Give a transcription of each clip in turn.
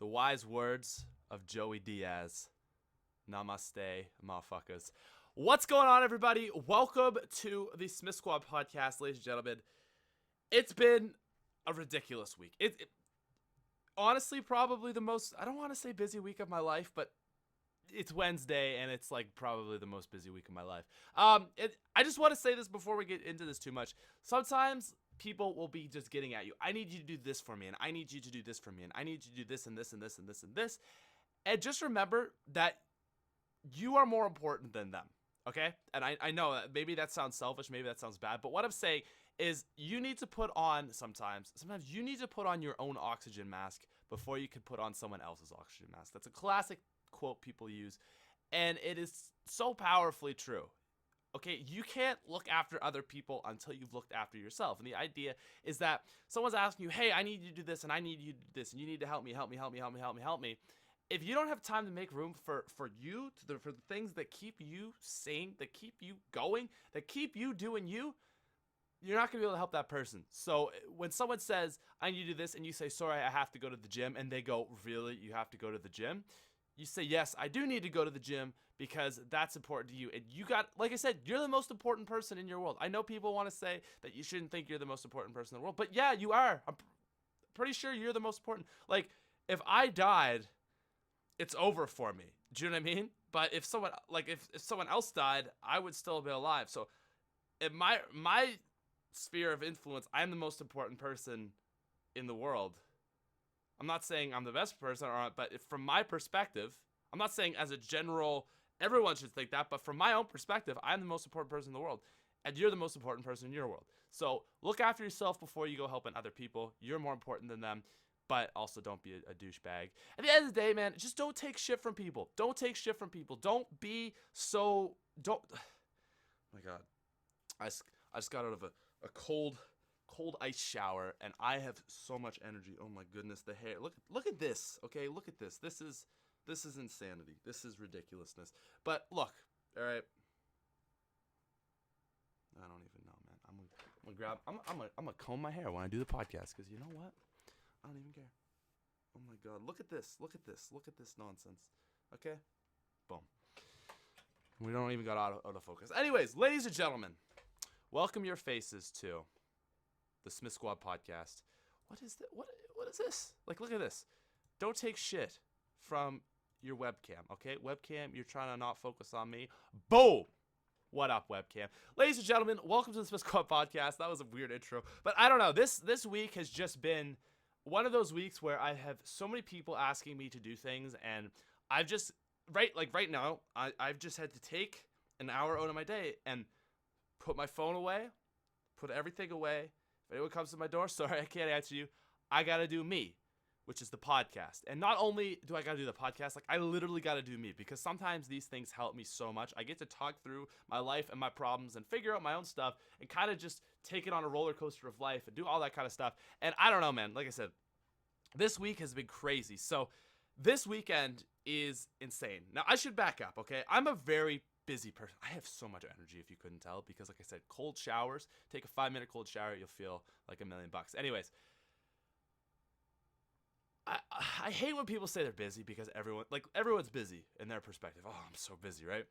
The wise words of Joey Diaz. Namaste, motherfuckers. What's going on, everybody? Welcome to the SmithSquad Podcast, ladies and gentlemen. It's been a ridiculous week. Honestly, probably the most, I don't want to say busy week of my life, but it's Wednesday, and it's like probably the most busy week of my life. I just want to say this before we get into this too much. Sometimes people will be just getting at you. I need you to do this for me, and I need you to do this for me, and I need you to do this and this and this and this and this. And just remember that you are more important than them, okay? And I know that maybe that sounds selfish, maybe that sounds bad, but what I'm saying is you need to put on sometimes you need to put on your own oxygen mask before you can put on someone else's oxygen mask. That's a classic quote people use, and it is so powerfully true. Okay, you can't look after other people until you've looked after yourself. And the idea is that someone's asking you, hey, I need you to do this, and I need you to do this, and you need to help me. If you don't have time to make room for you, for the things that keep you sane, that keep you going, that keep you doing you, you're not going to be able to help that person. So when someone says, I need you to do this, and you say, sorry, I have to go to the gym, and they go, really, you have to go to the gym? You say, yes, I do need to go to the gym because that's important to you. And you got, like I said, you're the most important person in your world. I know people want to say that you shouldn't think you're the most important person in the world, but yeah, you are. I'm pretty sure you're the most important. Like, if I died, it's over for me. Do you know what I mean? But if someone, if someone else died, I would still be alive. So in my sphere of influence, I'm the most important person in the world. I'm not saying I'm the best person, but from my perspective, I'm not saying as a general, everyone should think that, but from my own perspective, I'm the most important person in the world, and you're the most important person in your world. So look after yourself before you go helping other people. You're more important than them, but also don't be a douchebag. At the end of the day, man, just don't take shit from people. Don't take shit from people. Don't be so, oh my God. I just got out of a cold ice shower, and I have so much energy. Oh my goodness, the hair. Look at this. Okay, look at this. This is insanity. This is ridiculousness. But look, all right. I don't even know, man. I'm gonna comb my hair when I do the podcast, because you know what? I don't even care. Oh my God, look at this. Look at this nonsense. Okay, boom. We don't even got out of focus. Anyways, ladies and gentlemen, welcome your faces to the SmithSquad Podcast. What is that? What is this? Like, look at this. Don't take shit from your webcam, okay? Webcam, you're trying to not focus on me. Boom! What up, webcam? Ladies and gentlemen, welcome to the SmithSquad Podcast. That was a weird intro, but I don't know. This week has just been one of those weeks where I have so many people asking me to do things, and I've just right now, I've just had to take an hour out of my day and put my phone away, put everything away. If anyone comes to my door, sorry, I can't answer you. I got to do me, which is the podcast. And not only do I got to do the podcast, like, I literally got to do me, because sometimes these things help me so much. I get to talk through my life and my problems and figure out my own stuff and kind of just take it on a roller coaster of life and do all that kind of stuff. And I don't know, man. Like I said, this week has been crazy. So this weekend is insane. Now, I should back up, okay? I'm a very busy person. I have so much energy, if you couldn't tell, because like I said, cold showers. Take a 5-minute cold shower, you'll feel like $1 million. Anyways, I hate when people say they're busy, because everyone's busy in their perspective. Oh, I'm so busy, right?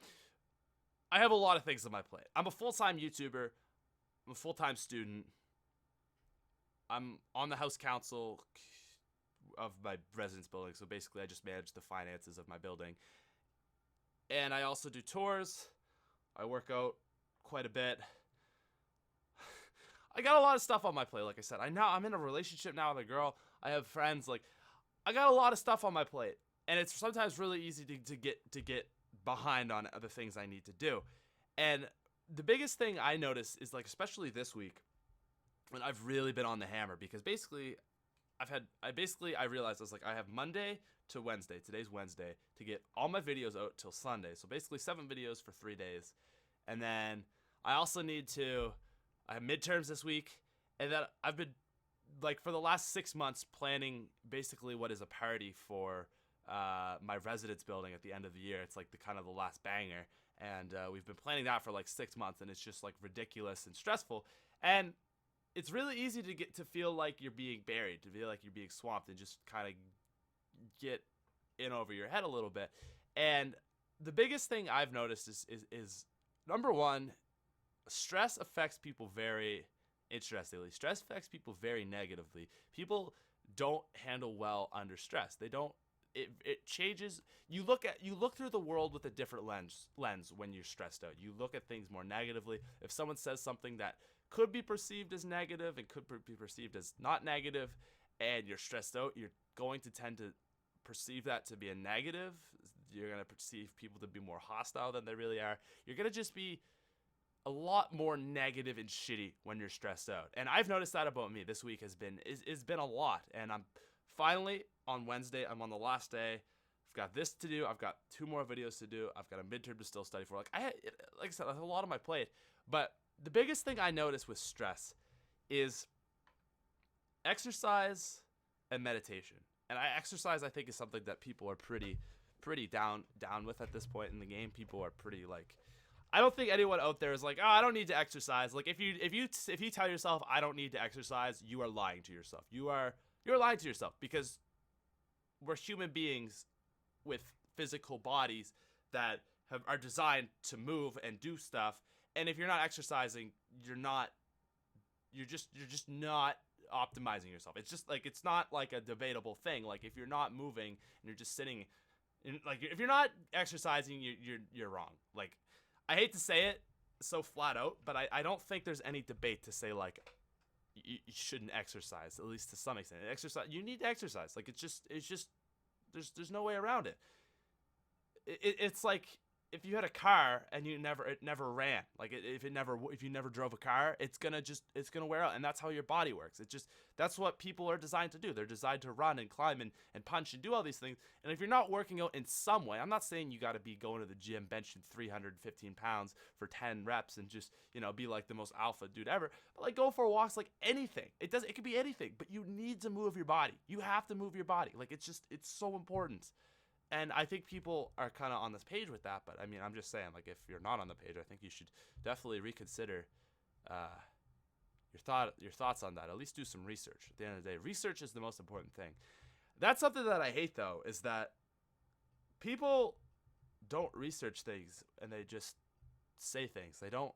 I have a lot of things on my plate. I'm a full-time YouTuber. I'm a full-time student. I'm on the house council of my residence building, so basically I just manage the finances of my building. And I also do tours. I work out quite a bit. I got a lot of stuff on my plate, like I said. I'm in a relationship now with a girl. I have friends. Like, I got a lot of stuff on my plate, and it's sometimes really easy to get behind on other things I need to do. And the biggest thing I notice is, like, especially this week, when I've really been on the hammer, because basically I realized I was like, I have Monday to Wednesday. Today's Wednesday, to get all my videos out till Sunday. So basically 7 videos for 3 days. And then I also I have midterms this week, and then I've been, like, for the last 6 months planning basically what is a party for my residence building at the end of the year. It's like the last banger. And we've been planning that for like 6 months, and it's just like ridiculous and stressful. And it's really easy to feel like you're being buried, to feel like you're being swamped, and just kind of get in over your head a little bit. And the biggest thing I've noticed is number one, stress affects people very interestingly. Stress affects people very negatively. People don't handle well under stress. They don't. It changes. You look through the world with a different lens when you're stressed out. You look at things more negatively. If someone says something that could be perceived as negative and could be perceived as not negative, and you're stressed out, you're going to tend to perceive that to be a negative. You're going to perceive people to be more hostile than they really are. You're going to just be a lot more negative and shitty when you're stressed out. And I've noticed that about me. This week has been a lot. And I'm finally on Wednesday. I'm on the last day. I've got this to do. I've got 2 more videos to do. I've got a midterm to still study for. Like I said, I have a lot on my plate. But the biggest thing I notice with stress is exercise and meditation. And exercise, I think, is something that people are pretty down with at this point in the game. People are pretty like, I don't think anyone out there is like, oh, I don't need to exercise. Like if you tell yourself I don't need to exercise, you are lying to yourself. You're lying to yourself, because we're human beings with physical bodies that are designed to move and do stuff. And if you're not exercising, you're just not optimizing yourself. It's just like, it's not like a debatable thing. Like if you're not moving and you're just sitting, like if you're not exercising, you're wrong. Like I hate to say it so flat out, but I don't think there's any debate to say like you shouldn't exercise, at least to some extent. Exercise, you need to exercise. Like it's just there's no way around it. It's like if you had a car and it never ran, like if you never drove a car, it's gonna wear out. And that's how your body works. That's what people are designed to do. They're designed to run and climb and punch and do all these things. And if you're not working out in some way, I'm not saying you got to be going to the gym benching 315 pounds for 10 reps and just, be like the most alpha dude ever, but like go for walks, like anything. It could be anything, but you need to move your body. You have to move your body. Like it's so important. And I think people are kind of on this page with that, but I mean, I'm just saying, like, if you're not on the page, I think you should definitely reconsider your thoughts on that. At least do some research. At the end of the day, research is the most important thing. That's something that I hate, though, is that people don't research things and they just say things. They don't.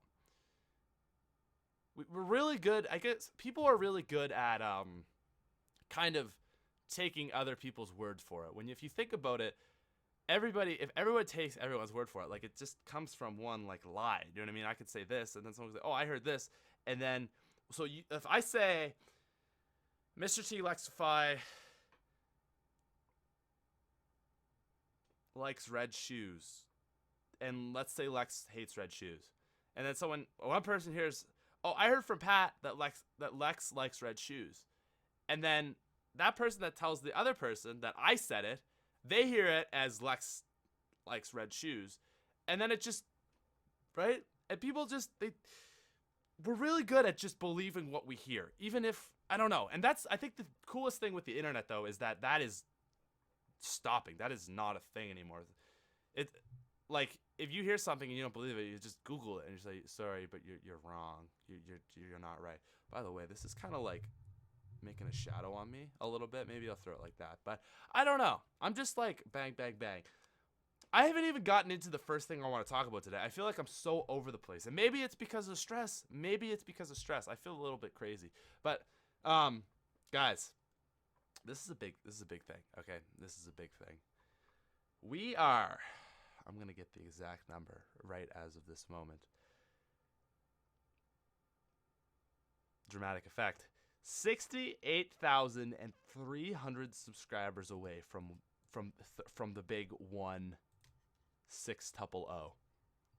We're really good. I guess people are really good at kind of taking other people's word for it. If you think about it, if everyone takes everyone's word for it, like it just comes from one like lie. You know what I mean? I could say this, and then someone will say, "Oh, I heard this," and then if I say, "Mr. T Lexify likes red shoes," and let's say Lex hates red shoes, and then one person hears, "Oh, I heard from Pat that Lex likes red shoes," and then that person that tells the other person that I said it, they hear it as Lex likes red shoes. And then it just, right? And people we're really good at just believing what we hear. Even if, I don't know. And I think the coolest thing with the internet, though, is that is stopping. That is not a thing anymore. Like, if you hear something and you don't believe it, you just Google it and you say, sorry, but you're wrong. You're not right. By the way, this is kind of like making a shadow on me a little bit. Maybe I'll throw it like that, but I don't know. I'm just like bang bang bang. I haven't even gotten into the first thing I want to talk about today. I feel like I'm so over the place, and maybe it's because of stress. I feel a little bit crazy, but guys, this is a big thing. Okay, this is a big thing. I'm gonna get the exact number right as of this moment. Dramatic effect. 68,300 subscribers away from the big 1-600.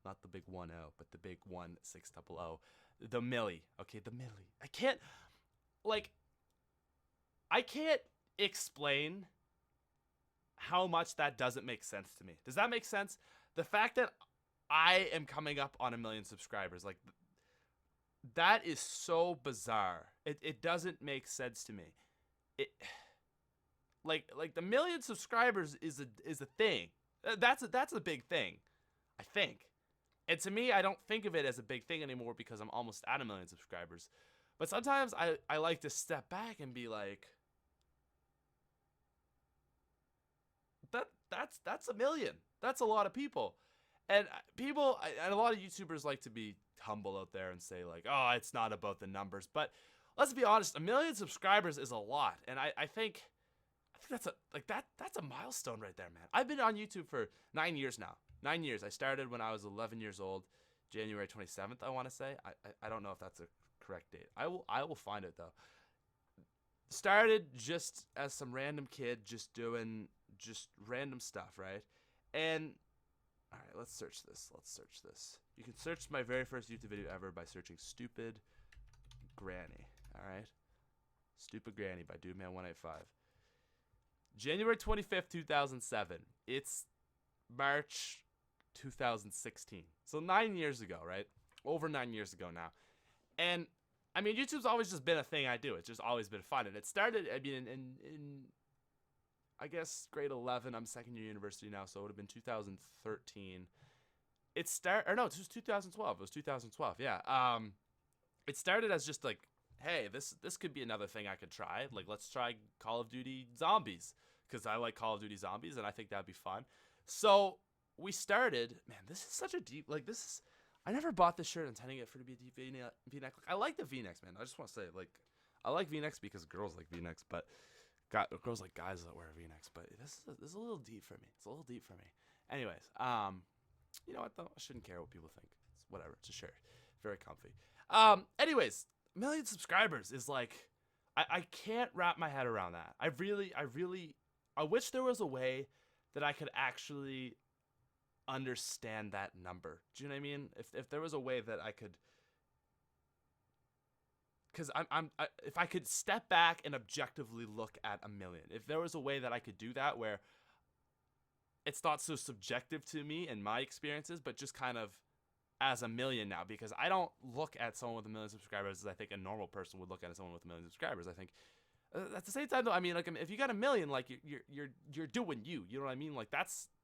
Not the big 10, but the big 1-600. The milli. Okay, the milli. I can't explain how much that doesn't make sense to me. Does that make sense? The fact that I am coming up on 1 million subscribers, like, that is so bizarre. It doesn't make sense to me. Like the 1 million subscribers is a thing. That's a big thing, I think. And to me, I don't think of it as a big thing anymore because I'm almost at 1 million subscribers. But sometimes I like to step back and be like, that's a million. That's a lot of people. And and a lot of YouTubers like to be humble out there and say like, oh, it's not about the numbers. But let's be honest, a million subscribers is a lot. And I think that's a milestone right there, man. I've been on YouTube for 9 years now. 9 years. I started when I was 11 years old, January 27th, I want to say. I don't know if that's a correct date. I will find it though. Started just as some random kid just doing just random stuff, right? And all right, let's search this. You can search my very first YouTube video ever by searching Stupid Granny, all right? Stupid Granny by DudeMan185. January 25th, 2007. It's March 2016. So 9 years ago, right? Over 9 years ago now. And I mean, YouTube's always just been a thing I do. It's just always been fun. And it started, I mean, in I guess grade 11. I'm second year university now, so it would have been 2013. It was 2012. It was 2012. Yeah. It started as just like, hey, this could be another thing I could try. Like, let's try Call of Duty Zombies, because I like Call of Duty Zombies, and I think that'd be fun. So we started. Man, this is such a deep. Like, this is. I never bought this shirt intending it for it to be a deep V-neck. Like, I like the V-necks, man. I just want to say, like, I like V-necks because girls like V-necks, but girls like guys that wear V-necks. But this is a little deep for me. It's a little deep for me. Anyways, you know what though? I shouldn't care what people think. It's whatever. It's a shirt. Very comfy. Anyways, 1 million subscribers is like, I can't wrap my head around that. I wish there was a way that I could actually understand that number. Do you know what I mean? If there was a way that I could, because if I could step back and objectively look at 1 million, if there was a way that I could do that where it's not so subjective to me and my experiences, but just kind of as 1 million now, because I don't look at someone with 1 million subscribers as I think a normal person would look at someone with 1 million subscribers. I think at the same time though, I mean, like, if you got 1 million, like, you're doing you know what I mean? Like,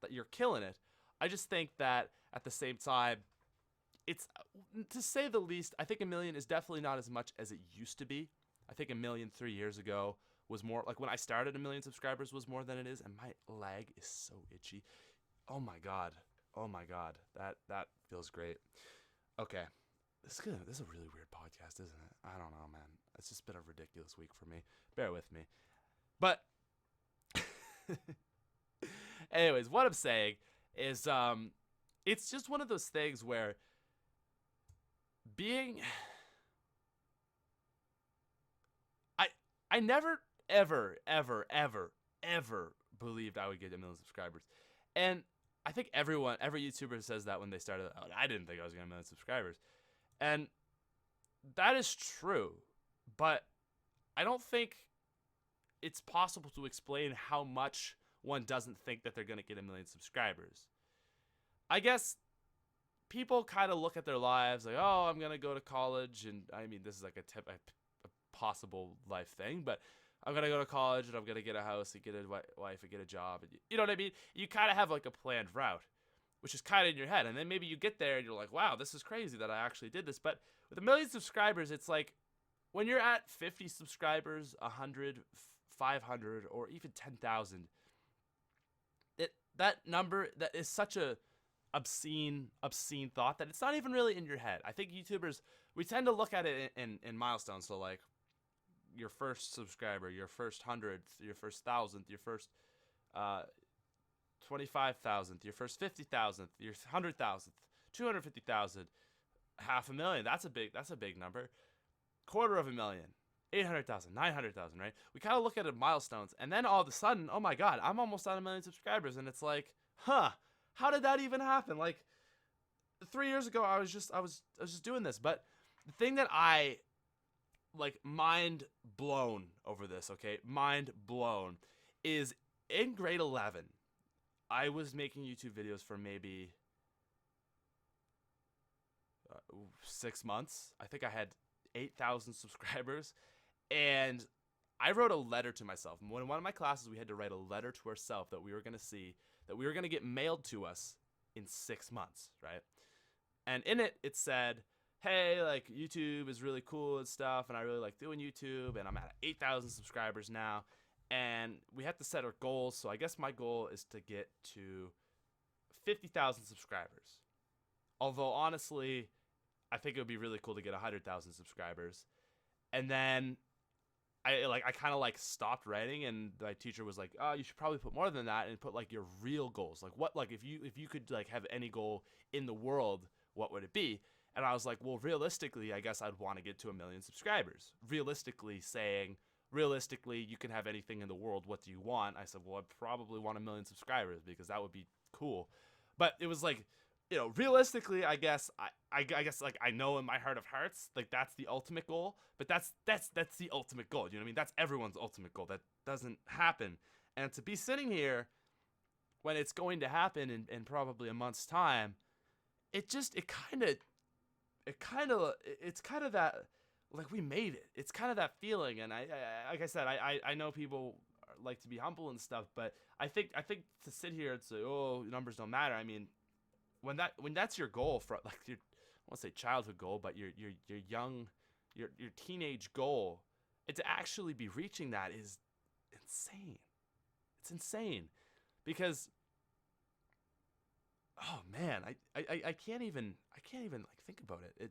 you're killing it. I just think that at the same time, it's, to say the least, I think 1 million is definitely not as much as it used to be. I think 1 million 3 years ago was more, like, when I started 1 million subscribers was more than it is, and my leg is so itchy. Oh my god, that feels great. Okay, this is a really weird podcast, isn't it? I don't know, man. It's just been a ridiculous week for me. Bear with me. But anyways, what I'm saying is, it's just one of those things where I never ever believed I would get 1 million subscribers. And I think every YouTuber says that when they started out. I didn't think I was going to 1 million subscribers. And that is true, but I don't think it's possible to explain how much one doesn't think that they're going to get 1 million subscribers. I guess people kind of look at their lives like, oh, I'm going to go to college, and I mean, this is like a possible life thing, but I'm going to go to college, and I'm going to get a house, and get a wife, and get a job, and you know what I mean? You kind of have like a planned route, which is kind of in your head, and then maybe you get there, and you're like, wow, this is crazy that I actually did this. But with 1 million subscribers, it's like, when you're at 50 subscribers, 100, 500, or even 10,000, that number, that is such a obscene thought that it's not even really in your head. I think YouTubers, we tend to look at it in milestones. So like your first subscriber, your first 100th, your first 1,000th, your first 25,000th, your first 50,000th, your 100,000th, 250,000, 500,000. That's a big number. 250,000, 800,000, 900,000, right? We kind of look at it milestones, and then all of a sudden, oh my god, I'm almost at 1 million subscribers, and it's like, huh, how did that even happen? Like 3 years ago, I was just doing this. But the thing that I like, mind blown over this, okay, mind blown, is in grade 11, I was making YouTube videos for maybe 6 months. I think I had 8,000 subscribers, and I wrote a letter to myself. In one of my classes, we had to write a letter to ourselves that we were going to see, that we were going to get mailed to us in 6 months, right? And in it, it said, hey, like, YouTube is really cool and stuff, and I really like doing YouTube, and I'm at 8,000 subscribers now, and we have to set our goals. So I guess my goal is to get to 50,000 subscribers. Although honestly, I think it would be really cool to get 100,000 subscribers. And then I kind of like stopped writing, and my teacher was like, "Oh, you should probably put more than that and put like your real goals. Like what, like if you could like have any goal in the world, what would it be?" And I was like, "Well, realistically, I guess I'd want to get to 1 million subscribers." Realistically, you can have anything in the world. What do you want? I said, "Well, I'd probably want 1 million subscribers because that would be cool." But it was like, realistically, I guess I guess like I know in my heart of hearts, like that's the ultimate goal. But that's the ultimate goal. You know what I mean? That's everyone's ultimate goal. That doesn't happen. And to be sitting here when it's going to happen in probably a month's time, it's kind of that, like, we made it. It's kind of that feeling. And I like I said, I know people like to be humble and stuff, but I think to sit here and say, oh, numbers don't matter. I mean, when that's your goal, for like your, I won't say childhood goal, but your young, your teenage goal, and to actually be reaching that is insane. It's insane because, oh man, I can't even like think about it.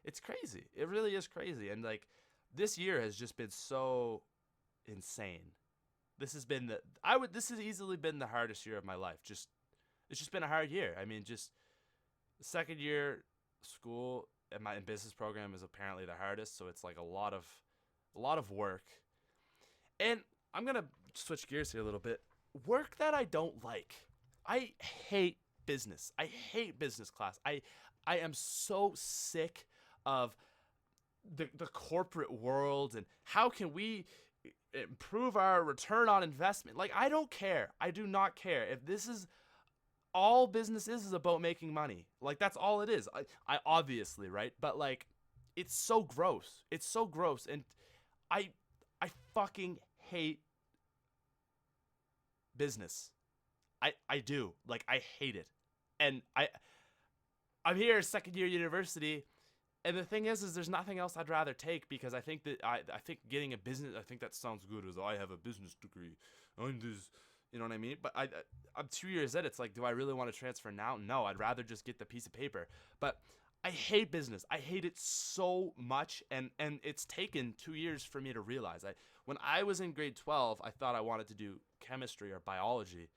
It's crazy. It really is crazy. And like this year has just been so insane. This has easily been the hardest year of my life. It's just been a hard year. I mean, just the second year school and my business program is apparently the hardest, so it's like a lot of work. And I'm going to switch gears here a little bit. Work that I don't like. I hate business. I hate business class. I am so sick of the corporate world and how can we improve our return on investment. Like, I don't care. I do not care. If this is all business is about making money. Like, that's all it is. I obviously, right? But like, it's so gross. It's so gross. And I fucking hate business. I do. Like, I hate it. And I'm here second year university, and the thing is there's nothing else I'd rather take, because I think that I think getting a business, I think that sounds good as I have a business degree. I'm this, you know what I mean? But I'm 2 years in. It's like, do I really want to transfer now? No, I'd rather just get the piece of paper. But I hate business. I hate it so much, and it's taken 2 years for me to realize. When I was in grade 12, I thought I wanted to do chemistry or biology.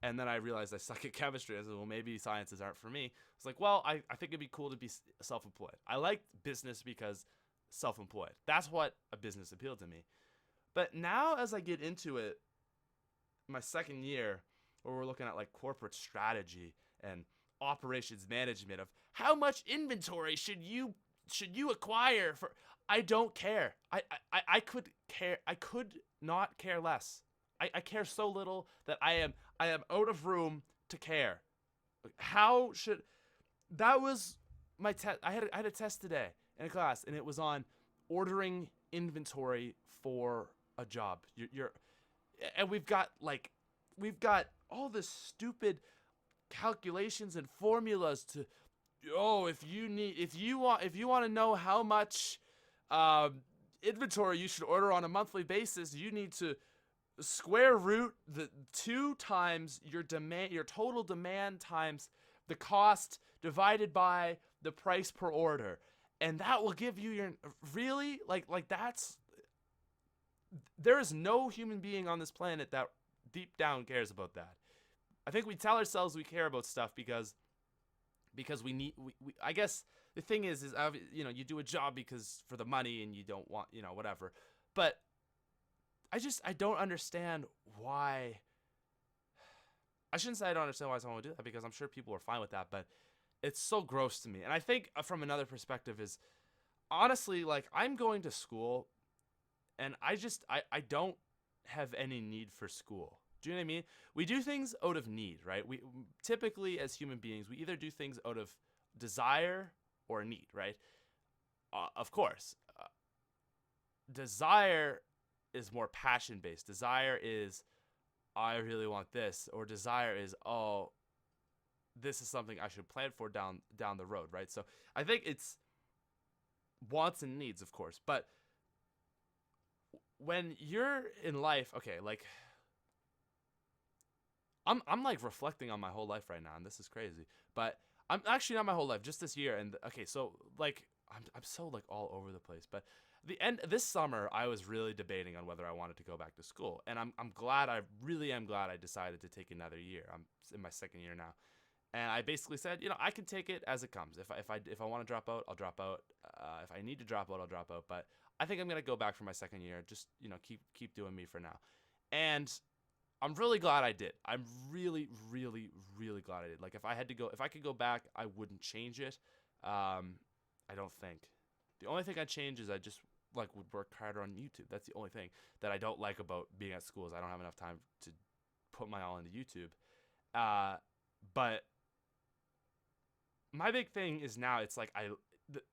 And then I realized I suck at chemistry. I said, well, maybe sciences aren't for me. It's like, well, I think it'd be cool to be self-employed. I liked business because self-employed. That's what a business appealed to me. But now as I get into it, my second year, where we're looking at like corporate strategy and operations management of how much inventory should you acquire for, I don't care. I could not care less. I care so little that I am out of room to care. How should, that was my test. I had a test today in a class, and it was on ordering inventory for a job. And we've got all this stupid calculations and formulas to, if you want to know how much inventory you should order on a monthly basis, you need to square root the 2 times your total demand times the cost divided by the price per order, and that will give you your, really, like that's, there is no human being on this planet that deep down cares about that. I think we tell ourselves we care about stuff because we I guess the thing is you do a job because for the money, and you don't want, whatever. But I don't understand why. I shouldn't say I don't understand why someone would do that, because I'm sure people are fine with that, but it's so gross to me. And I think from another perspective is, honestly, like, I'm going to school, and I don't have any need for school. Do you know what I mean? We do things out of need, right? We typically, as human beings, we either do things out of desire or need, right? Of course. Desire is more passion based. Desire is, I really want this, or desire is, oh, this is something I should plan for down the road, right? So I think it's wants and needs, of course, but when you're in life, okay, like I'm like reflecting on my whole life right now, and this is crazy. But I'm actually not my whole life, just this year. And okay, so like I'm so like all over the place. But the end this summer, I was really debating on whether I wanted to go back to school, and I'm glad. I really am glad I decided to take another year. I'm in my second year now, and I basically said, I can take it as it comes. If I want to drop out, I'll drop out. If I need to drop out, I'll drop out. But I think I'm gonna go back for my second year. Just keep doing me for now, and I'm really glad I did. I'm really, really, really glad I did. Like if I could go back, I wouldn't change it. I don't think. The only thing I'd change is I just like would work harder on YouTube. That's the only thing that I don't like about being at school is I don't have enough time to put my all into YouTube. But my big thing is now it's like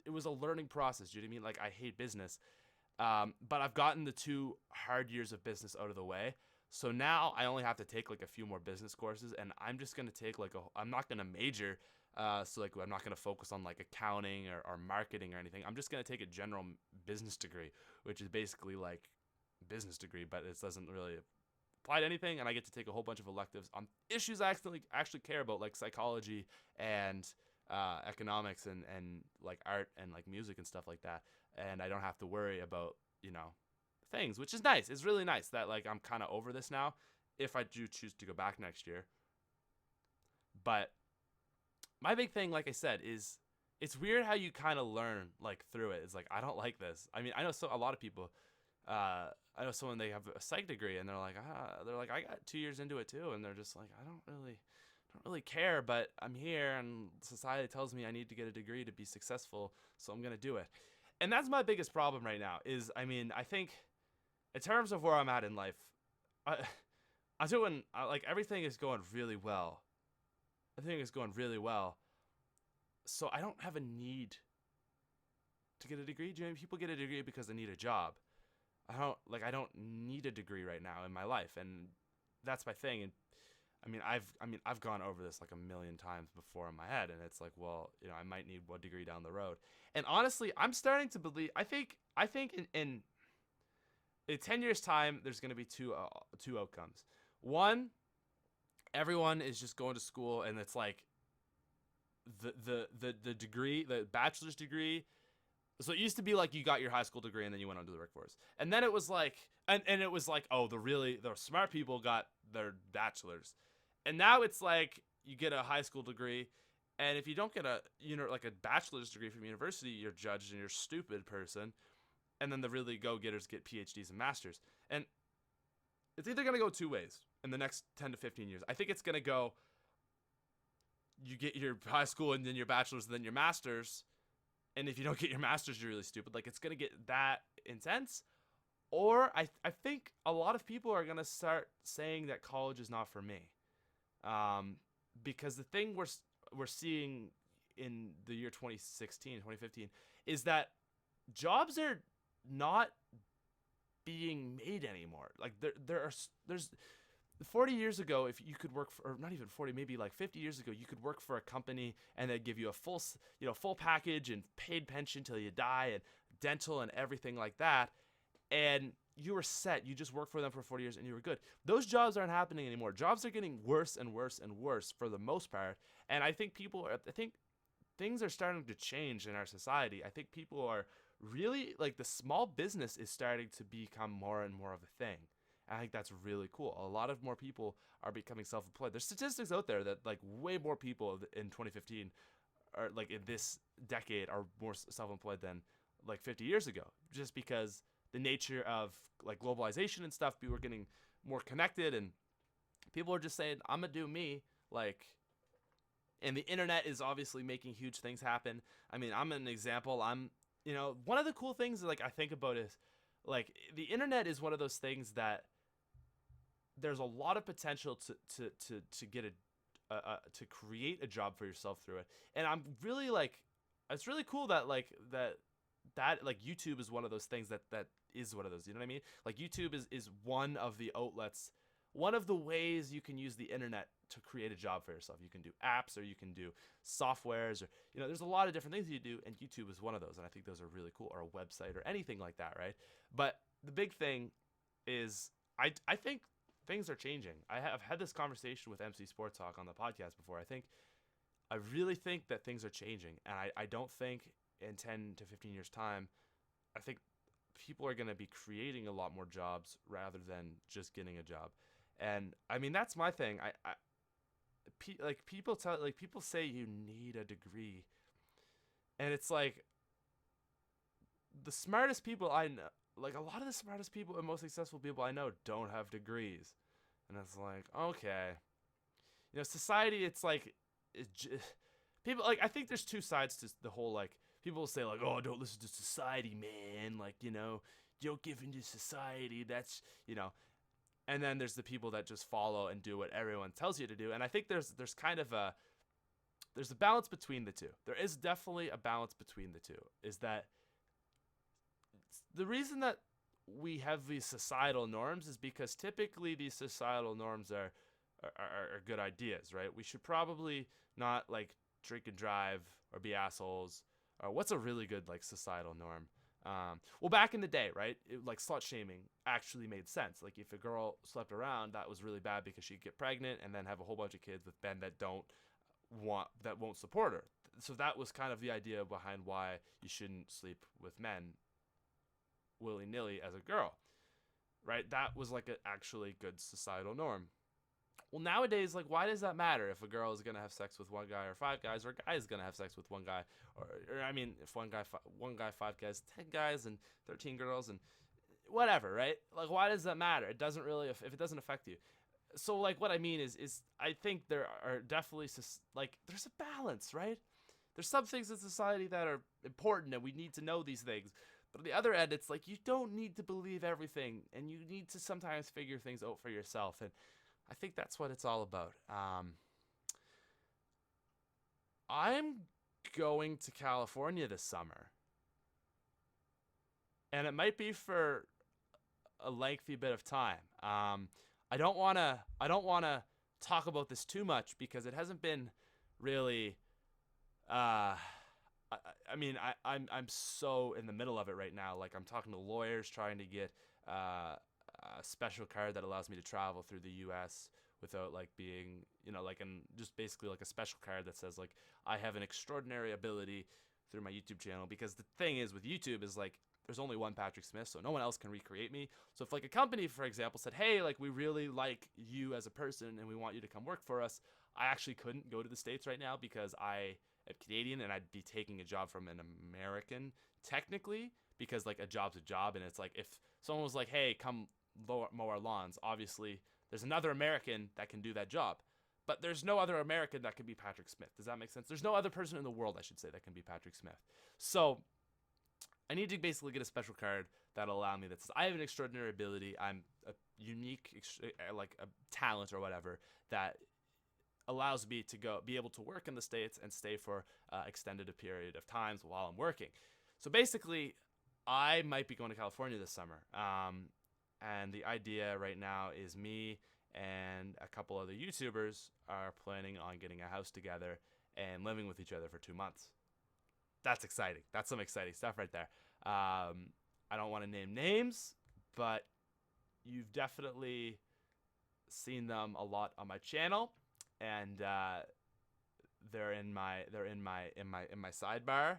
it was a learning process. Do you know what I mean? Like I hate business, but I've gotten the 2 hard years of business out of the way. So now I only have to take like a few more business courses, and I'm just gonna take I'm not gonna major, so like I'm not gonna focus on like accounting or marketing or anything. I'm just gonna take a general business degree, which is basically like business degree, but it doesn't really apply to anything. And I get to take a whole bunch of electives on issues I actually care about, like psychology and economics and like art and like music and stuff like that. And I don't have to worry about things, which is nice. It's really nice that like I'm kind of over this now if I do choose to go back next year. But my big thing, like I said, is it's weird how you kind of learn like through it. It's like I don't like this. I mean, I know a lot of people. I know someone, they have a psych degree and they're like I got 2 years into it too, and they're just like I don't really care, but I'm here and society tells me I need to get a degree to be successful, so I'm gonna do it. And that's my biggest problem right now. I think in terms of where I'm at in life, like everything is going really well. Everything is going really well. So I don't have a need to get a degree. Do you know, people get a degree because they need a job. I don't need a degree right now in my life, and that's my thing. And I've gone over this like a million times before in my head, and it's like, well, I might need one degree down the road. And honestly, I'm starting to believe. I think in 10 years' time, there's going to be two outcomes. One, everyone is just going to school, and it's like the degree, the bachelor's degree. So it used to be like you got your high school degree and then you went on to the workforce. And then it was like, and it was like, oh, the smart people got their bachelor's. And now it's like you get a high school degree, and if you don't get a bachelor's degree from university, you're judged and you're a stupid person. And then the really go-getters get PhDs and masters. And it's either going to go 2 ways in the next 10 to 15 years. I think it's going to go, you get your high school and then your bachelor's and then your master's. And if you don't get your master's, you're really stupid. Like, it's going to get that intense. Or I think a lot of people are going to start saying that college is not for me. Because the thing we're seeing in the year 2016, 2015 is that jobs are not being made anymore. Like there's 40 years ago, if you could work for, or not even 40, maybe like 50 years ago, you could work for a company and they'd give you a full package and paid pension till you die and dental and everything like that. And you were set. You just worked for them for 40 years and you were good. Those jobs aren't happening anymore. Jobs are getting worse and worse and worse for the most part. And I think things are starting to change in our society. I think people are really, like, the small business is starting to become more and more of a thing. I think that's really cool. A lot of more people are becoming self-employed. There's statistics out there that like way more people in 2015 are like in this decade are more self-employed than like 50 years ago, just because the nature of like globalization and stuff, people are getting more connected and people are just saying, I'm gonna do me. Like, and the internet is obviously making huge things happen. I mean, I'm an example. One of the cool things that, like, I think about is like the internet is one of those things that there's a lot of potential to get to create a job for yourself through it. And I'm really like, it's really cool that like YouTube is one of those things that is one of those, you know what I mean? Like YouTube is one of the outlets, one of the ways you can use the internet to create a job for yourself. You can do apps, or you can do softwares, or there's a lot of different things you do, and YouTube is one of those. And I think those are really cool, or a website or anything like that, right? But the big thing is I think things are changing. I've had this conversation with MC Sports Talk on the podcast before. I really think that things are changing, and I don't think in 10 to 15 years time, I think people are going to be creating a lot more jobs rather than just getting a job. And I mean, that's my thing. People say you need a degree, and it's like the smartest people I know, like a lot of the smartest people and most successful people I know don't have degrees. And it's like, okay, society, it's like, people, like, I think there's two sides to the whole, like, people will say, like, oh, don't listen to society, man, like, don't give into society, that's, and then there's the people that just follow and do what everyone tells you to do. And I think there's kind of there's a balance between the two. There is definitely a balance between the two. Is that the reason that we have these societal norms is because typically these societal norms are good ideas, right? We should probably not, like, drink and drive or be assholes. Or what's a really good, like, societal norm? Well, back in the day, right? Like, slut shaming actually made sense. Like, if a girl slept around, that was really bad because she'd get pregnant and then have a whole bunch of kids with men that won't support her. So that was kind of the idea behind why you shouldn't sleep with men willy-nilly as a girl, right? That was like an actually good societal norm. Well, nowadays, like, why does that matter if a girl is going to have sex with one guy or five guys, or a guy is going to have sex with one guy, or I mean, if one guy, five guys, 10 guys, and 13 girls, and whatever, right? Like, why does that matter? It doesn't really, if it doesn't affect you. So, like, what I mean is I think there are definitely, like, there's a balance, right? There's some things in society that are important, and we need to know these things. But on the other end, it's like, you don't need to believe everything, and you need to sometimes figure things out for yourself. And I think that's what it's all about. I'm going to California this summer, and it might be for a lengthy bit of time. I don't want to talk about this too much because it hasn't been really. I'm so in the middle of it right now. Like, I'm talking to lawyers trying to get a special card that allows me to travel through the U.S. without, like, being, just basically like a special card that says, like, I have an extraordinary ability through my YouTube channel. Because the thing is with YouTube is, like, there's only one Patrick Smith, so no one else can recreate me. So if, like, a company, for example, said, hey, like, we really like you as a person and we want you to come work for us, I actually couldn't go to the States right now because I am Canadian and I'd be taking a job from an American technically, because, like, a job's a job. And it's like, if someone was like, hey, come mow our lawns, obviously there's another American that can do that job, but there's no other American that can be Patrick Smith. Does that make sense? There's no other person in the world, I should say, that can be Patrick Smith. So I need to basically get a special card that'll allow me, that says I have an extraordinary ability, I'm a unique, like, a talent or whatever, that allows me to be able to work in the States and stay for extended a period of times while I'm working. So basically, I might be going to California this summer. And the idea right now is me and a couple other YouTubers are planning on getting a house together and living with each other for 2 months. That's exciting. That's some exciting stuff right there. I don't want to name names, but you've definitely seen them a lot on my channel, and they're in my sidebar,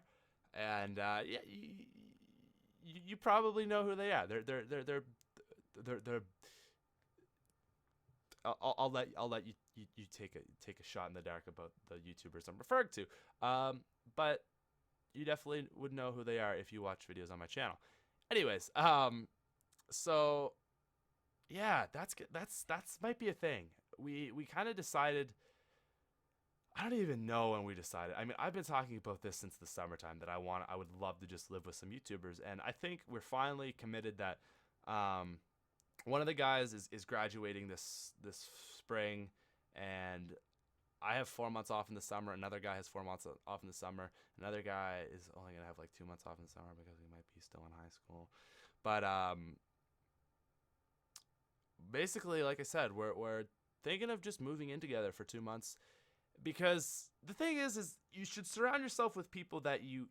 and yeah, you probably know who they are. They're I'll let you take a shot in the dark about the YouTubers I'm referring to, but you definitely would know who they are if you watch videos on my channel. Anyways, so yeah, that's might be a thing. We kind of decided. I don't even know when we decided. I mean, I've been talking about this since the summertime that I would love to just live with some YouTubers, and I think we're finally committed that. One of the guys is graduating this spring, and I have 4 months off in the summer. Another guy has 4 months off in the summer. Another guy is only gonna have like 2 months off in the summer because he might be still in high school. But basically, like I said, we're thinking of just moving in together for 2 months, because the thing is you should surround yourself with people that you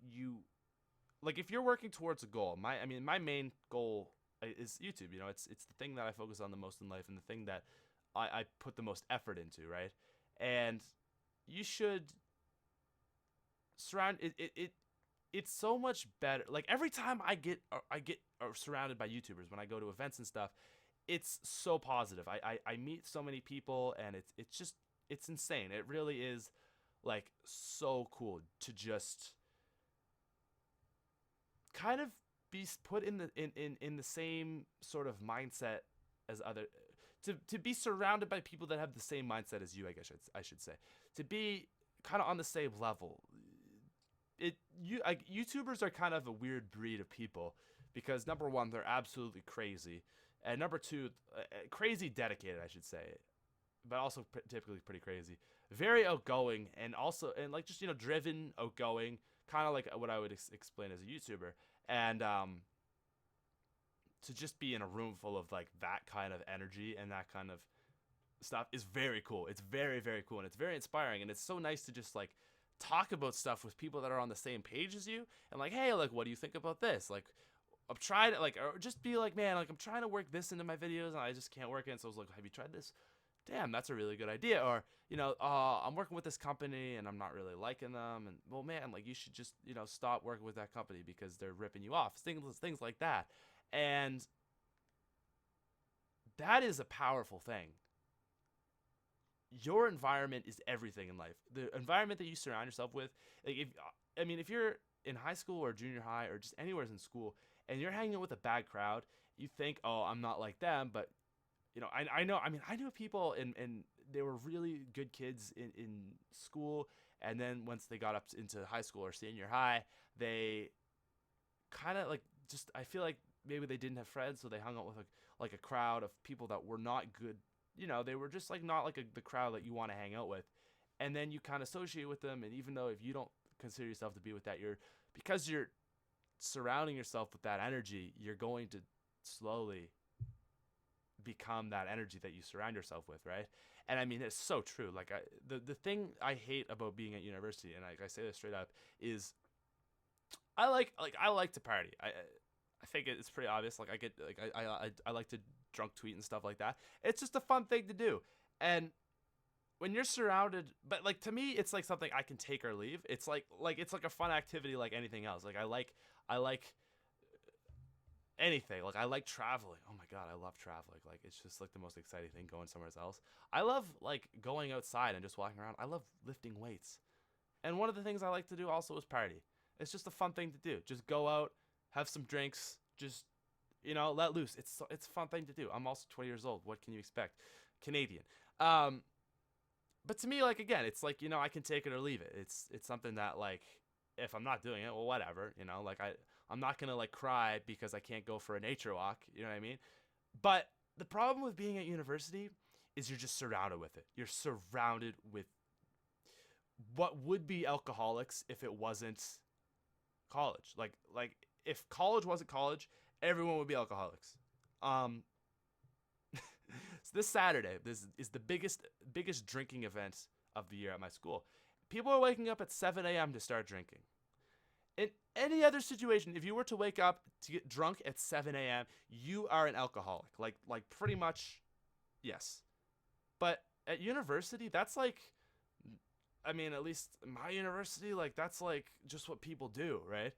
like. If you're working towards a goal, my main goal, is YouTube. You know, it's the thing that I focus on the most in life, and the thing that I put the most effort into, right? And you should surround it's so much better. Like every time I get surrounded by YouTubers when I go to events and stuff, it's so positive. I meet so many people, and it's just it's insane. It really is like so cool to just kind of be put in the same sort of mindset as other, to be surrounded by people that have the same mindset as you, I guess I should say, to be kind of on the same level. YouTubers are kind of a weird breed of people because number one, they're absolutely crazy, and number two, crazy dedicated, I should say, but also typically pretty crazy, very outgoing, and also like just driven, outgoing, kind of like what I would explain as a YouTuber, and to just be in a room full of like that kind of energy and that kind of stuff is very cool. It's very, very cool, and it's very inspiring, and it's so nice to just like talk about stuff with people that are on the same page as you, and like, hey, like, what do you think about this? Like, I'm trying to like, or just be like, man, like, I'm trying to work this into my videos and I just can't work it. And so I was like, have you tried this? Damn, that's a really good idea. Or, I'm working with this company and I'm not really liking them. And well, man, like, you should just, stop working with that company because they're ripping you off. Things like that. And that is a powerful thing. Your environment is everything in life. The environment that you surround yourself with, like if you're in high school or junior high or just anywhere in school and you're hanging out with a bad crowd, you think, oh, I'm not like them. But I knew people and they were really good kids in school, and then once they got up into high school or senior high, they kind of like, just, I feel like maybe they didn't have friends, so they hung out with like a crowd of people that were not good. They were just like not like the crowd that you want to hang out with, and then you kind of associate with them. And even though if you don't consider yourself to be with that, because you're surrounding yourself with that energy, you're going to slowly become that energy that you surround yourself with, right? And I mean, it's so true. Like the thing I hate about being at university, and I say this straight up, is I like to party. I think it's pretty obvious. Like I like to drunk tweet and stuff like that. It's just a fun thing to do. And when you're surrounded, but like to me, it's like something I can take or leave. It's like it's like a fun activity like anything else. Like I like anything. Like I like traveling. Oh my god, I love traveling. Like it's just like the most exciting thing going somewhere else. I love like going outside and just walking around. I love lifting weights. And one of the things I like to do also is party. It's just a fun thing to do. Just go out, have some drinks, just let loose. It's a fun thing to do. I'm also 20 years old. What can you expect? Canadian. But to me, like, again, it's like, I can take it or leave it. It's something that, like, if I'm not doing it, well, whatever, like I'm not gonna like cry because I can't go for a nature walk. You know what I mean? But the problem with being at university is you're just surrounded with it. You're surrounded with what would be alcoholics if it wasn't college. Like if college wasn't college, everyone would be alcoholics. So this Saturday, this is the biggest drinking event of the year at my school. People are waking up at 7 a.m. to start drinking. In any other situation, if you were to wake up to get drunk at 7 a.m., you are an alcoholic. Like pretty much, yes. But at university, that's like, I mean, at least my university, like that's like just what people do, right?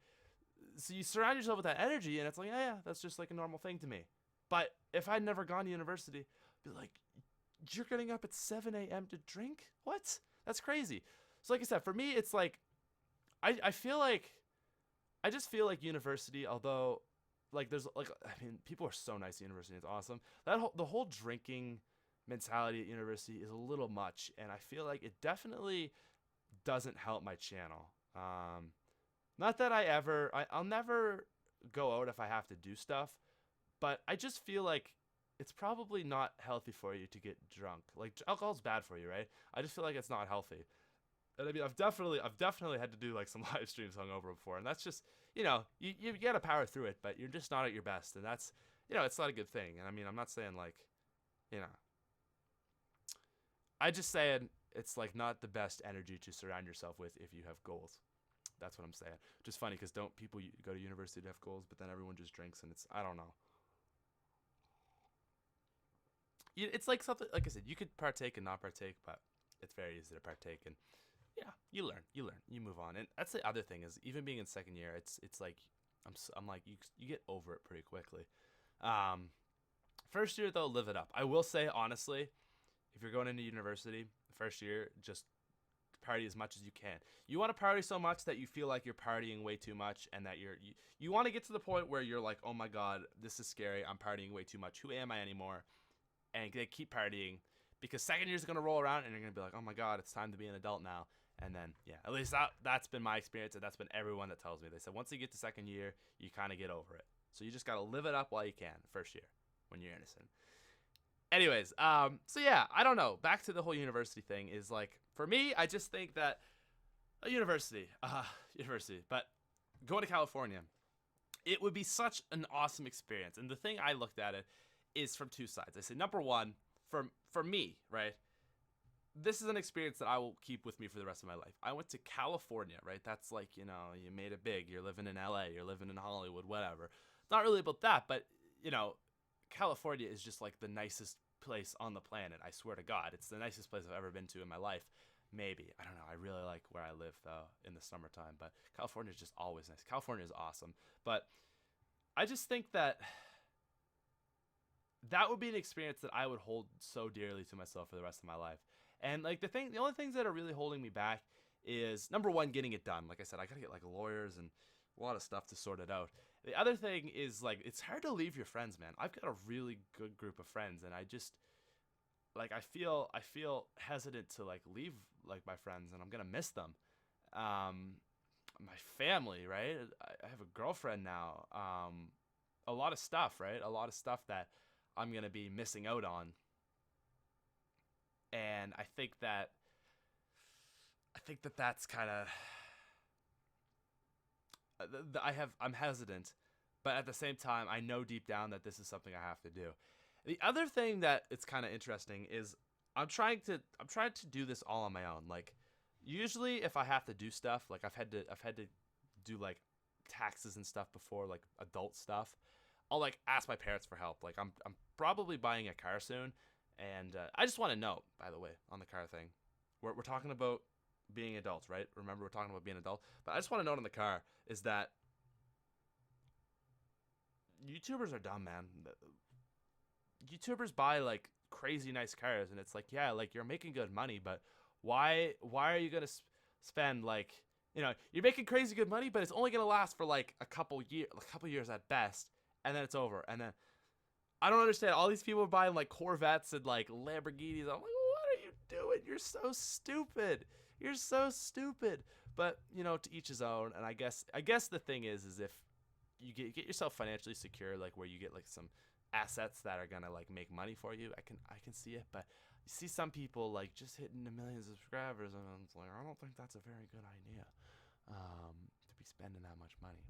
So you surround yourself with that energy, and it's like, yeah, that's just like a normal thing to me. But if I'd never gone to university, I'd be like, you're getting up at 7 a.m. to drink? What? That's crazy. So like I said, for me, it's like, I feel like, I just feel like university, although, like, there's, like, I mean, people are so nice at university. It's awesome. The whole drinking mentality at university is a little much, and I feel like it definitely doesn't help my channel. Not that I'll never go out if I have to do stuff, but I just feel like it's probably not healthy for you to get drunk. Like, alcohol's bad for you, right? I just feel like it's not healthy. And I mean, I've definitely had to do like some live streams hungover before, and that's just, you gotta power through it, but you're just not at your best, and that's, it's not a good thing. And I mean, I'm not saying like, I just saying it's like not the best energy to surround yourself with if you have goals. That's what I'm saying. Which is funny because don't people go to university to have goals, but then everyone just drinks, and it's, I don't know. it's like something, like I said, you could partake and not partake, but it's very easy to partake. And yeah, you learn, you move on. And that's the other thing is, even being in second year, it's like I'm like you get over it pretty quickly. First year though, live it up. I will say honestly, if you're going into university, first year, just party as much as you can. You want to party so much that you feel like you're partying way too much, and that you want to get to the point where you're like, oh my god, this is scary. I'm partying way too much. Who am I anymore? And they keep partying, because second year's gonna roll around and you're gonna be like, oh my god, it's time to be an adult now. And then yeah, at least that's been my experience, and that's been everyone that tells me. They said once you get to second year, you kind of get over it. So you just gotta live it up while you can. First year, when you're innocent. Anyways, so yeah, I don't know. Back to the whole university thing is like, for me, I just think that a university, but going to California, it would be such an awesome experience. And the thing I looked at it is from two sides. I said, number one, for me, right? This is an experience that I will keep with me for the rest of my life. I went to California, right? That's like, you made it big. You're living in LA, you're living in Hollywood, whatever. It's not really about that, but, California is just like the nicest place on the planet. I swear to God, it's the nicest place I've ever been to in my life. Maybe. I don't know. I really like where I live, though, in the summertime. But California is just always nice. California is awesome. But I just think that would be an experience that I would hold so dearly to myself for the rest of my life. And like the only things that are really holding me back is, number one, getting it done. Like I said, I gotta get like lawyers and a lot of stuff to sort it out. The other thing is, like, it's hard to leave your friends, man. I've got a really good group of friends, and I just, like, I feel hesitant to like leave like my friends, and I'm gonna miss them. My family, right? I have a girlfriend now. A lot of stuff, right? A lot of stuff that I'm gonna be missing out on. And I think that's kind of, I'm hesitant, but at the same time, I know deep down that this is something I have to do. The other thing that it's kind of interesting is I'm trying to do this all on my own. Like, usually if I have to do stuff, like I've had to do like taxes and stuff before, like adult stuff, I'll like ask my parents for help. Like I'm probably buying a car soon, and I just want to know, by the way, on the car thing, we're talking about being adults, right? Remember, we're talking about being adult. But I just want to note on the car is that YouTubers are dumb, man. YouTubers buy like crazy nice cars, and it's like, yeah, like you're making good money, but why are you gonna spend like, you're making crazy good money, but it's only gonna last for like a couple years at best, and then it's over. And then I don't understand. All these people are buying like Corvettes and like Lamborghinis. I'm like, what are you doing? You're so stupid. You're so stupid. But to each his own. And I guess the thing is if you get yourself financially secure, like where you get like some assets that are gonna like make money for you, I can see it. But you see some people like just hitting the millions of subscribers, and it's like, I don't think that's a very good idea to be spending that much money.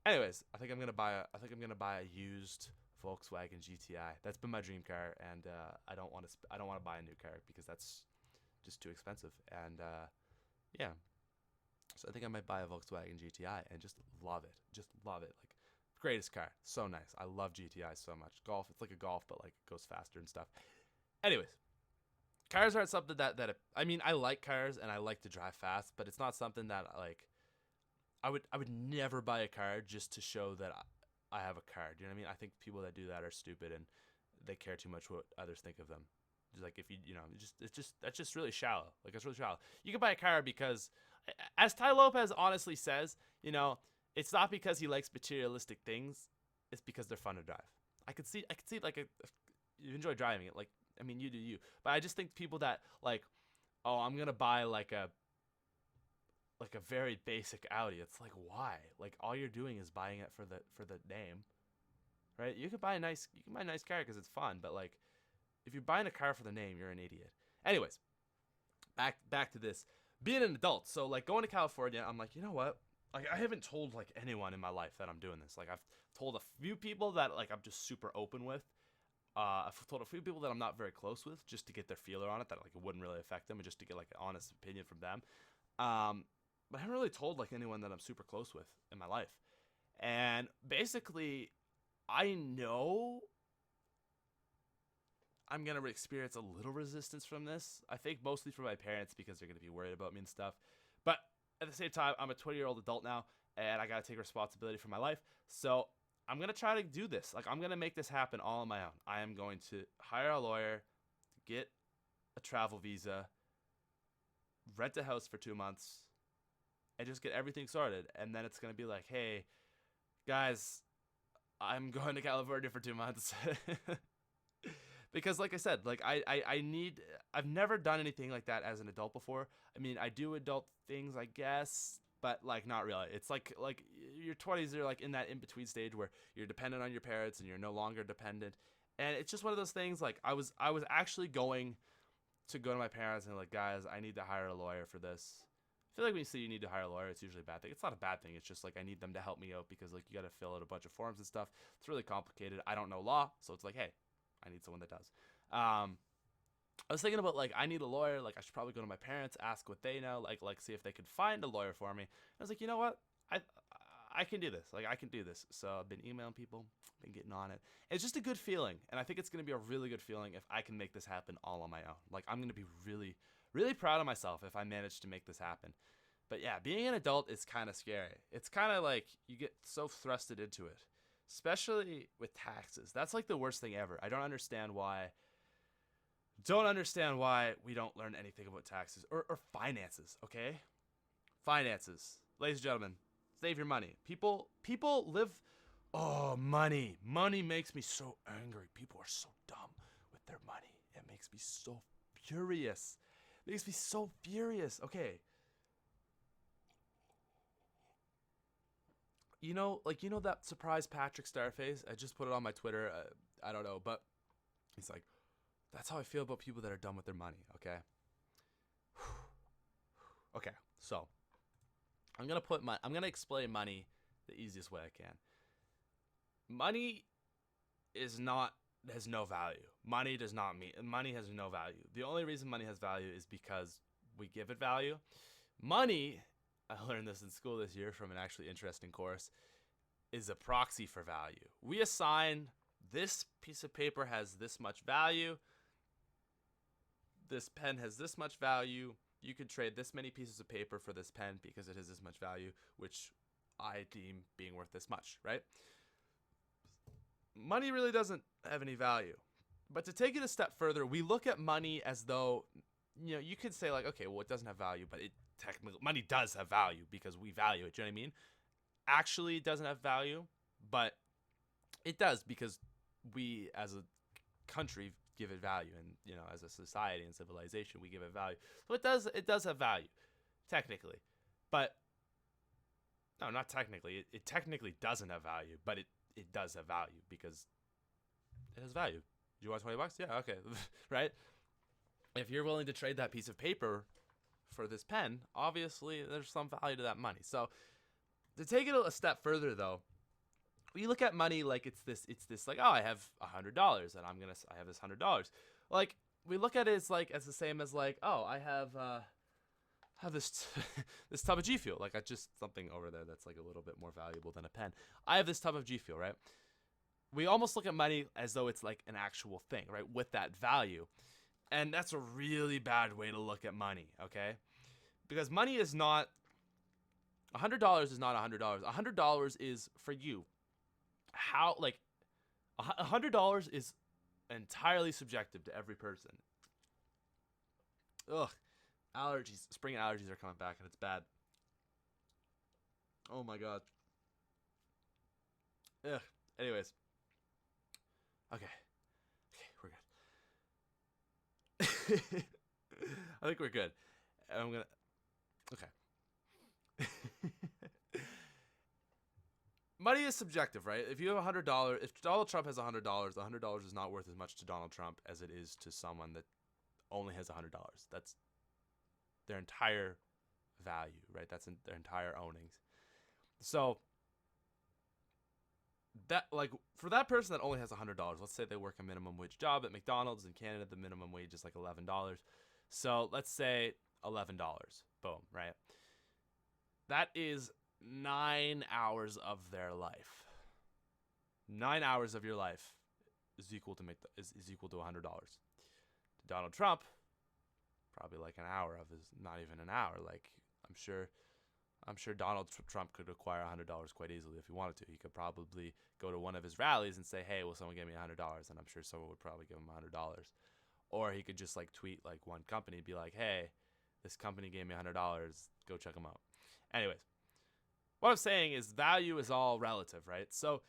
Anyways, I think I'm gonna buy a used Volkswagen GTI. That's been my dream car, and I don't want to buy a new car because that's just too expensive. And yeah, so I think I might buy a Volkswagen GTI and just love it. Like, greatest car, so nice. I love GTIs so much. Golf, it's like a Golf, but like it goes faster and stuff. Anyways, cars aren't something that I mean, I like cars and I like to drive fast, but it's not something that like I would never buy a car just to show that I have a car. Do you know what I mean? I think people that do that are stupid, and they care too much what others think of them. Just like, if that's just really shallow. Like, it's really shallow. You can buy a car because, as Ty Lopez honestly says, it's not because he likes materialistic things. It's because they're fun to drive. I could see like you enjoy driving it. Like, I mean, you do you. But I just think people that like, oh, I'm gonna buy like a very basic Audi. It's like, why? Like, all you're doing is buying it for the name, right? You can buy a nice car because it's fun, but like, if you're buying a car for the name, you're an idiot. Anyways, back to this being an adult. So like, going to California, I'm like, you know what? Like, I haven't told like anyone in my life that I'm doing this. Like, I've told a few people that like I'm just super open with. I've told a few people that I'm not very close with, just to get their feeler on it, that like it wouldn't really affect them, and just to get like an honest opinion from them. But I haven't really told like anyone that I'm super close with in my life. And basically, I know I'm going to experience a little resistance from this. I think mostly from my parents because they're going to be worried about me and stuff. But at the same time, I'm a 20-year-old adult now, and I got to take responsibility for my life. So I'm going to try to do this. Like, I'm going to make this happen all on my own. I am going to hire a lawyer, get a travel visa, rent a house for 2 months, and just get everything sorted. And then it's going to be like, hey, guys, I'm going to California for 2 months. Because like I said, like I've never done anything like that as an adult before. I mean, I do adult things, I guess, but like not really. It's like your 20s are like in that in-between stage where you're dependent on your parents and you're no longer dependent. And it's just one of those things. Like I was actually going to go to my parents and like, guys, I need to hire a lawyer for this. I feel like when you say you need to hire a lawyer, it's usually a bad thing. It's not a bad thing. It's just like I need them to help me out because like you got to fill out a bunch of forms and stuff. It's really complicated. I don't know law, so it's like, hey, I need someone that does. I was thinking about like I need a lawyer. Like I should probably go to my parents, ask what they know, like see if they could find a lawyer for me. I was like, you know what, I can do this. Like I can do this. So I've been emailing people, been getting on it. It's just a good feeling, and I think it's gonna be a really good feeling if I can make this happen all on my own. Like I'm gonna be really, really proud of myself if I manage to make this happen. But yeah, being an adult is kind of scary. It's kind of like you get so thrusted into it. Especially with taxes. That's like the worst thing ever. I don't understand why we don't learn anything about taxes or finances, okay? Finances. Ladies and gentlemen, save your money. People live money. Money makes me so angry. People are so dumb with their money. It makes me so furious. Okay. You know that surprise Patrick Star face? I just put it on my Twitter. I don't know, but he's like, that's how I feel about people that are dumb with their money, okay? Okay, so I'm going to explain money the easiest way I can. Money has no value. Money has no value. The only reason money has value is because we give it value. Money, I learned this in school this year from an actually interesting course, is a proxy for value. We assign this piece of paper has this much value. This pen has this much value. You could trade this many pieces of paper for this pen because it has this much value, which I deem being worth this much, right? Money really doesn't have any value. But to take it a step further, we look at money as though, you could say like, okay, well, it doesn't have value, but technically money does have value because we value it. Do you know what I mean? Actually, it doesn't have value, but it does because we as a country give it value, and as a society and civilization we give it value. So it does have value technically, but no, not technically. It technically doesn't have value, but it does have value because it has value. Do you want $20? Yeah, okay. Right? If you're willing to trade that piece of paper for this pen, obviously there's some value to that money. So to take it a step further though, we look at money like it's this like, oh, I have $100 and I have this $100. Like we look at it as the same as like, oh, I have this this tub of G Fuel. Like I just something over there that's like a little bit more valuable than a pen. I have this tub of G Fuel, right? We almost look at money as though it's like an actual thing, right? With that value. And that's a really bad way to look at money, okay? Because money is not $100 is not $100. $100 is for you. How like $100 is entirely subjective to every person. Ugh. Allergies. Spring allergies are coming back and it's bad. Oh my god. Ugh. Anyways. Okay, we're good. I think we're good. Okay. Money is subjective, right? If you have $100, if Donald Trump has $100, $100 is not worth as much to Donald Trump as it is to someone that only has $100. That's their entire value, right? That's their entire ownings. So that, like, for that person that only has $100, let's say they work a minimum wage job at McDonald's in Canada, the minimum wage is like $11. So let's say $11. Boom, right? That is 9 hours of their life. 9 hours of your life is equal to is equal to $100. To Donald Trump, probably like an hour of is not even an hour. Like I'm sure Donald Trump could acquire $100 quite easily if he wanted to. He could probably go to one of his rallies and say, "Hey, will someone give me $100?" And I'm sure someone would probably give him $100. Or he could just like tweet like one company, be like, "Hey, this company gave me $100. Go check them out." Anyways, what I'm saying is value is all relative, right? So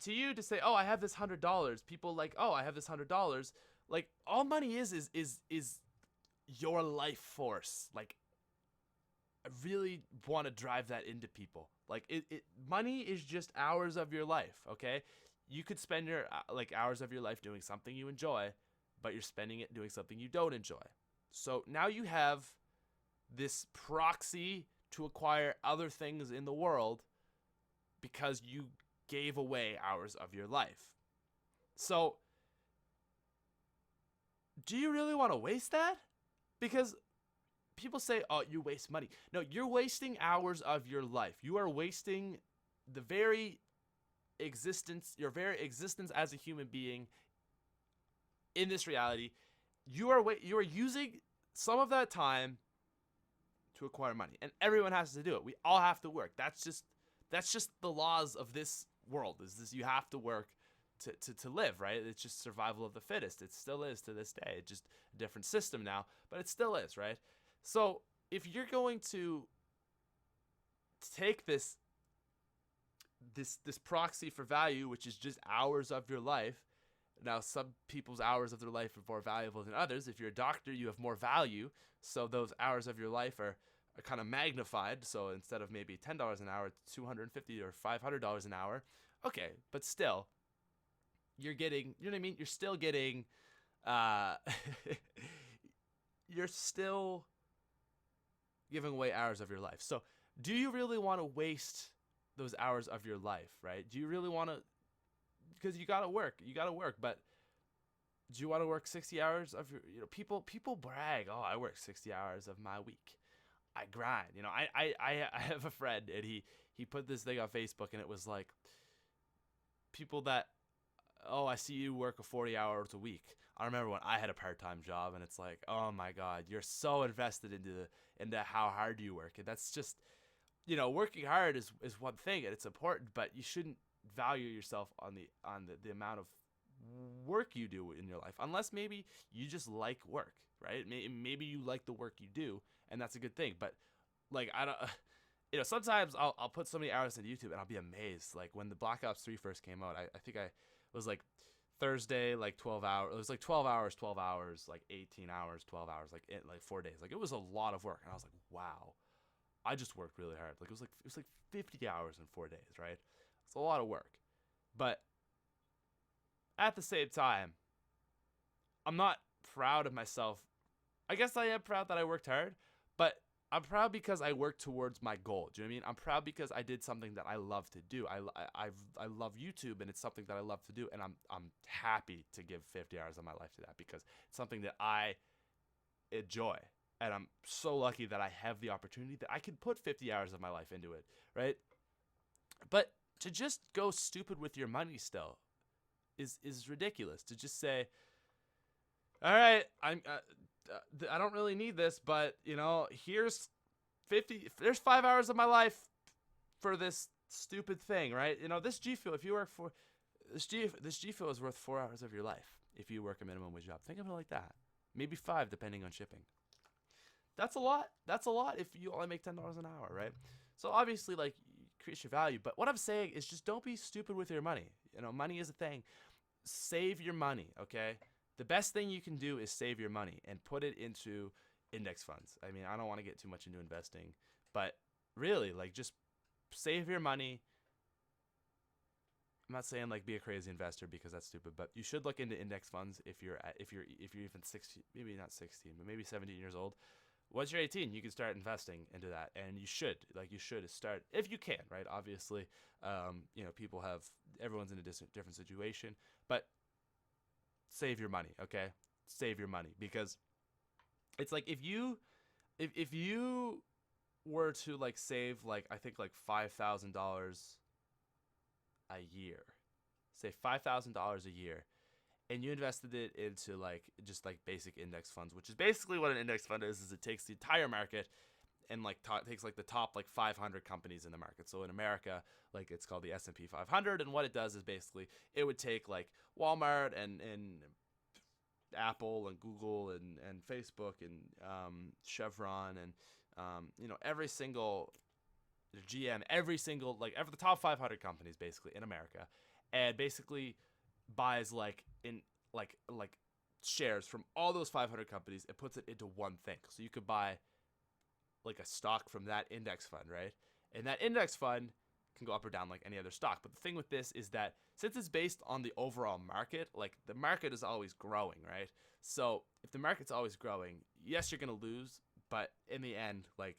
to you to say, "Oh, I have this $100," people like, "Oh, I have this $100." Like all money is your life force. Like I really want to drive that into people. Like money is just hours of your life, okay? You could spend your like hours of your life doing something you enjoy, but you're spending it doing something you don't enjoy. So now you have this proxy to acquire other things in the world because you gave away hours of your life. So do you really want to waste that? Because people say, "Oh, you waste money." No, you're wasting hours of your life. You are wasting the very your very existence as a human being in this reality. You are using some of that time to acquire money, and everyone has to do it. We all have to work. That's just the laws of this world. Is this you have to work to live, right? It's just survival of the fittest. It still is to this day. It's just a different system now, but it still is, right? So if you're going to take this proxy for value, which is just hours of your life, now some people's hours of their life are more valuable than others. If you're a doctor, you have more value, so those hours of your life are kind of magnified. So instead of maybe $10 an hour, it's $250 or $500 an hour. Okay, but still, you're getting, you know what I mean? You're still getting, you're still giving away hours of your life. So do you really want to waste those hours of your life, right? Do you really want to, because you got to work, but do you want to work 60 hours of your, people brag, "Oh, I work 60 hours of my week. I grind." I have a friend, and he put this thing on Facebook, and it was like, people that, "Oh, I see you work 40 hours a week." I remember when I had a part-time job, and it's like, "Oh my God, you're so invested into how hard you work." And that's just, working hard is one thing, and it's important, but you shouldn't value yourself on the amount of work you do in your life, unless maybe you just like work, right? Maybe you like the work you do, and that's a good thing. But like, I don't, sometimes I'll put so many hours into YouTube, and I'll be amazed. Like when the Black Ops 3 first came out, I think I was like Thursday, like 12 hours. It was like 12 hours, like 18 hours, 12 hours, like 4 days. Like it was a lot of work, and I was like, wow, I just worked really hard. Like it was like 50 hours in 4 days, right? It's a lot of work, but at the same time, I'm not proud of myself. I guess I am proud that I worked hard, but I'm proud because I worked towards my goal. Do you know what I mean? I'm proud because I did something that I love to do. I love YouTube, and it's something that I love to do, and I'm happy to give 50 hours of my life to that because it's something that I enjoy, and I'm so lucky that I have the opportunity that I can put 50 hours of my life into it, right? But to just go stupid with your money still is ridiculous. To just say, "All right, I don't really need this, but here's there's 5 hours of my life for this stupid thing," right? This G Fuel, if you work for this G Fuel is worth 4 hours of your life if you work a minimum wage job. Think of it like that. Maybe 5 depending on shipping. That's a lot. That's a lot if you only make $10 an hour, right? So obviously, like, increase your value. But what I'm saying is just don't be stupid with your money. Money is a thing. Save your money, okay? The best thing you can do is save your money and put it into index funds. I mean, I don't want to get too much into investing, but really, like, just save your money. I'm not saying like be a crazy investor because that's stupid, but you should look into index funds if you're even 16, maybe not 16, but maybe 17 years old. Once you're 18, you can start investing into that, and you should start if you can, right? Obviously, everyone's in a different situation, but save your money, okay? Save your money, because it's like if you were to like save like I think like $5,000 a year, say $5,000 a year, and you invested it into like just like basic index funds, which is basically what an index fund is it takes the entire market and like takes like the top like 500 companies in the market. So in America, like it's called the S&P 500, and what it does is basically it would take like Walmart and Apple and Google and Facebook and Chevron and every single GM, every single the top 500 companies basically in America, and basically buys like in like shares from all those 500 companies and puts it into one thing. So you could buy like a stock from that index fund, right? And that index fund can go up or down like any other stock. But the thing with this is that since it's based on the overall market, like the market is always growing, right? So if the market's always growing, yes, you're going to lose, but in the end, like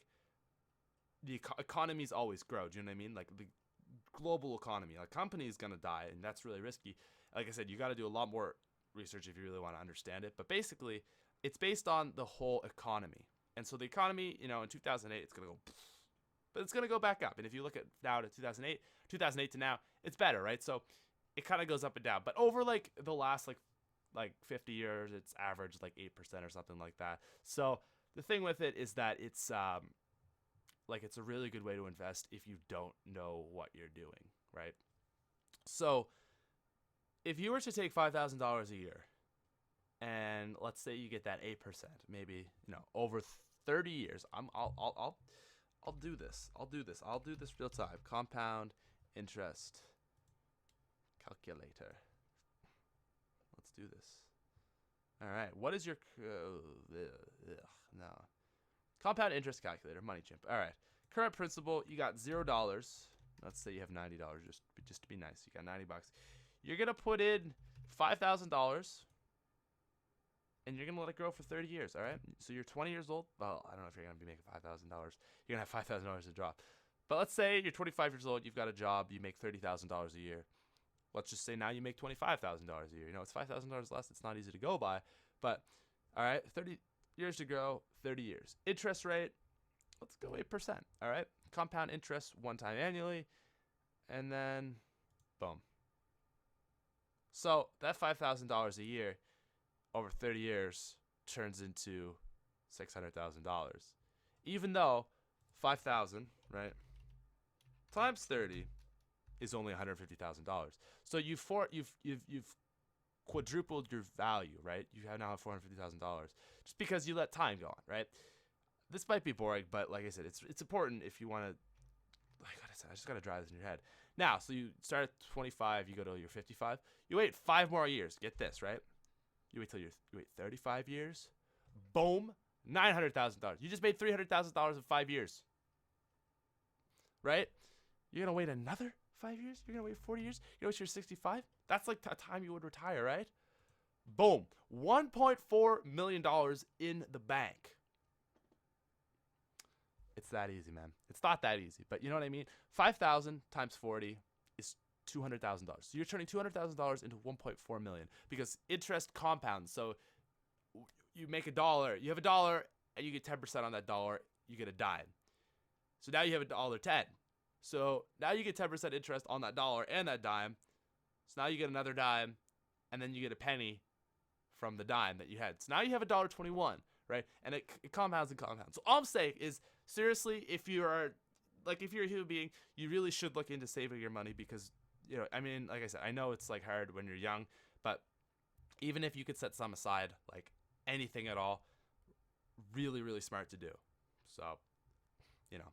the economies always grow. Do you know what I mean? Like the global economy, like company is going to die, and that's really risky. Like I said, you got to do a lot more research if you really want to understand it. But basically, it's based on the whole economy. And so the economy, in 2008, it's going to go, but it's going to go back up. And if you look at now to 2008 to now, it's better, right? So it kind of goes up and down. But over like the last like 50 years, it's averaged like 8% or something like that. So the thing with it is that it's it's a really good way to invest if you don't know what you're doing, right? So if you were to take $5,000 a year, and let's say you get that 8%, maybe over 30 years. I'll do this. I'll do this real time. Compound interest calculator. Let's do this. All right. What is your no compound interest calculator? Money chimp. All right. Current principal. You got $0. Let's say you have $90. Just to be nice, you got $90. You're gonna put in $5,000. And you're going to let it grow for 30 years, all right? So you're 20 years old. Well, I don't know if you're going to be making $5,000. You're going to have $5,000 to drop. But let's say you're 25 years old, you've got a job, you make $30,000 a year. Let's just say now you make $25,000 a year. It's $5,000 less. It's not easy to go by. But, all right, 30 years to grow, 30 years. Interest rate, let's go 8%, all right? Compound interest one time annually, and then boom. So that $5,000 a year over 30 years turns into $600,000. Even though 5,000, right, times 30 is only $150,000. So you've quadrupled your value, right? You now have $450,000 just because you let time go on, right? This might be boring, but like I said, it's important if you want to. Like I said, I just got to drive this in your head. Now, so you start at 25, you go till you're 55. You wait 5 more years. Get this, right? You wait 35 years. Boom, $900,000. You just made $300,000 in 5 years. Right? You're gonna wait another 5 years? You're gonna wait 40 years? You're gonna wait till you're 65? That's like the time you would retire, right? Boom, $1.4 million in the bank. It's that easy, man. It's not that easy, but you know what I mean? 5,000 times 40 is $200,000. So you're turning $200,000 into $1.4 million because interest compounds. So you make $1, you have $1, and you get 10% on that dollar. You get a dime. So now you have $1.10. So now you get 10% interest on that dollar and that dime. So now you get another dime, and then you get a penny from the dime that you had. So now you have $1.21, right? And it compounds and compounds. So all I'm saying is, seriously, if you're a human being, you really should look into saving your money because, I mean, like I said, I know it's like hard when you're young, but even if you could set some aside, like anything at all, really, really smart to do. So,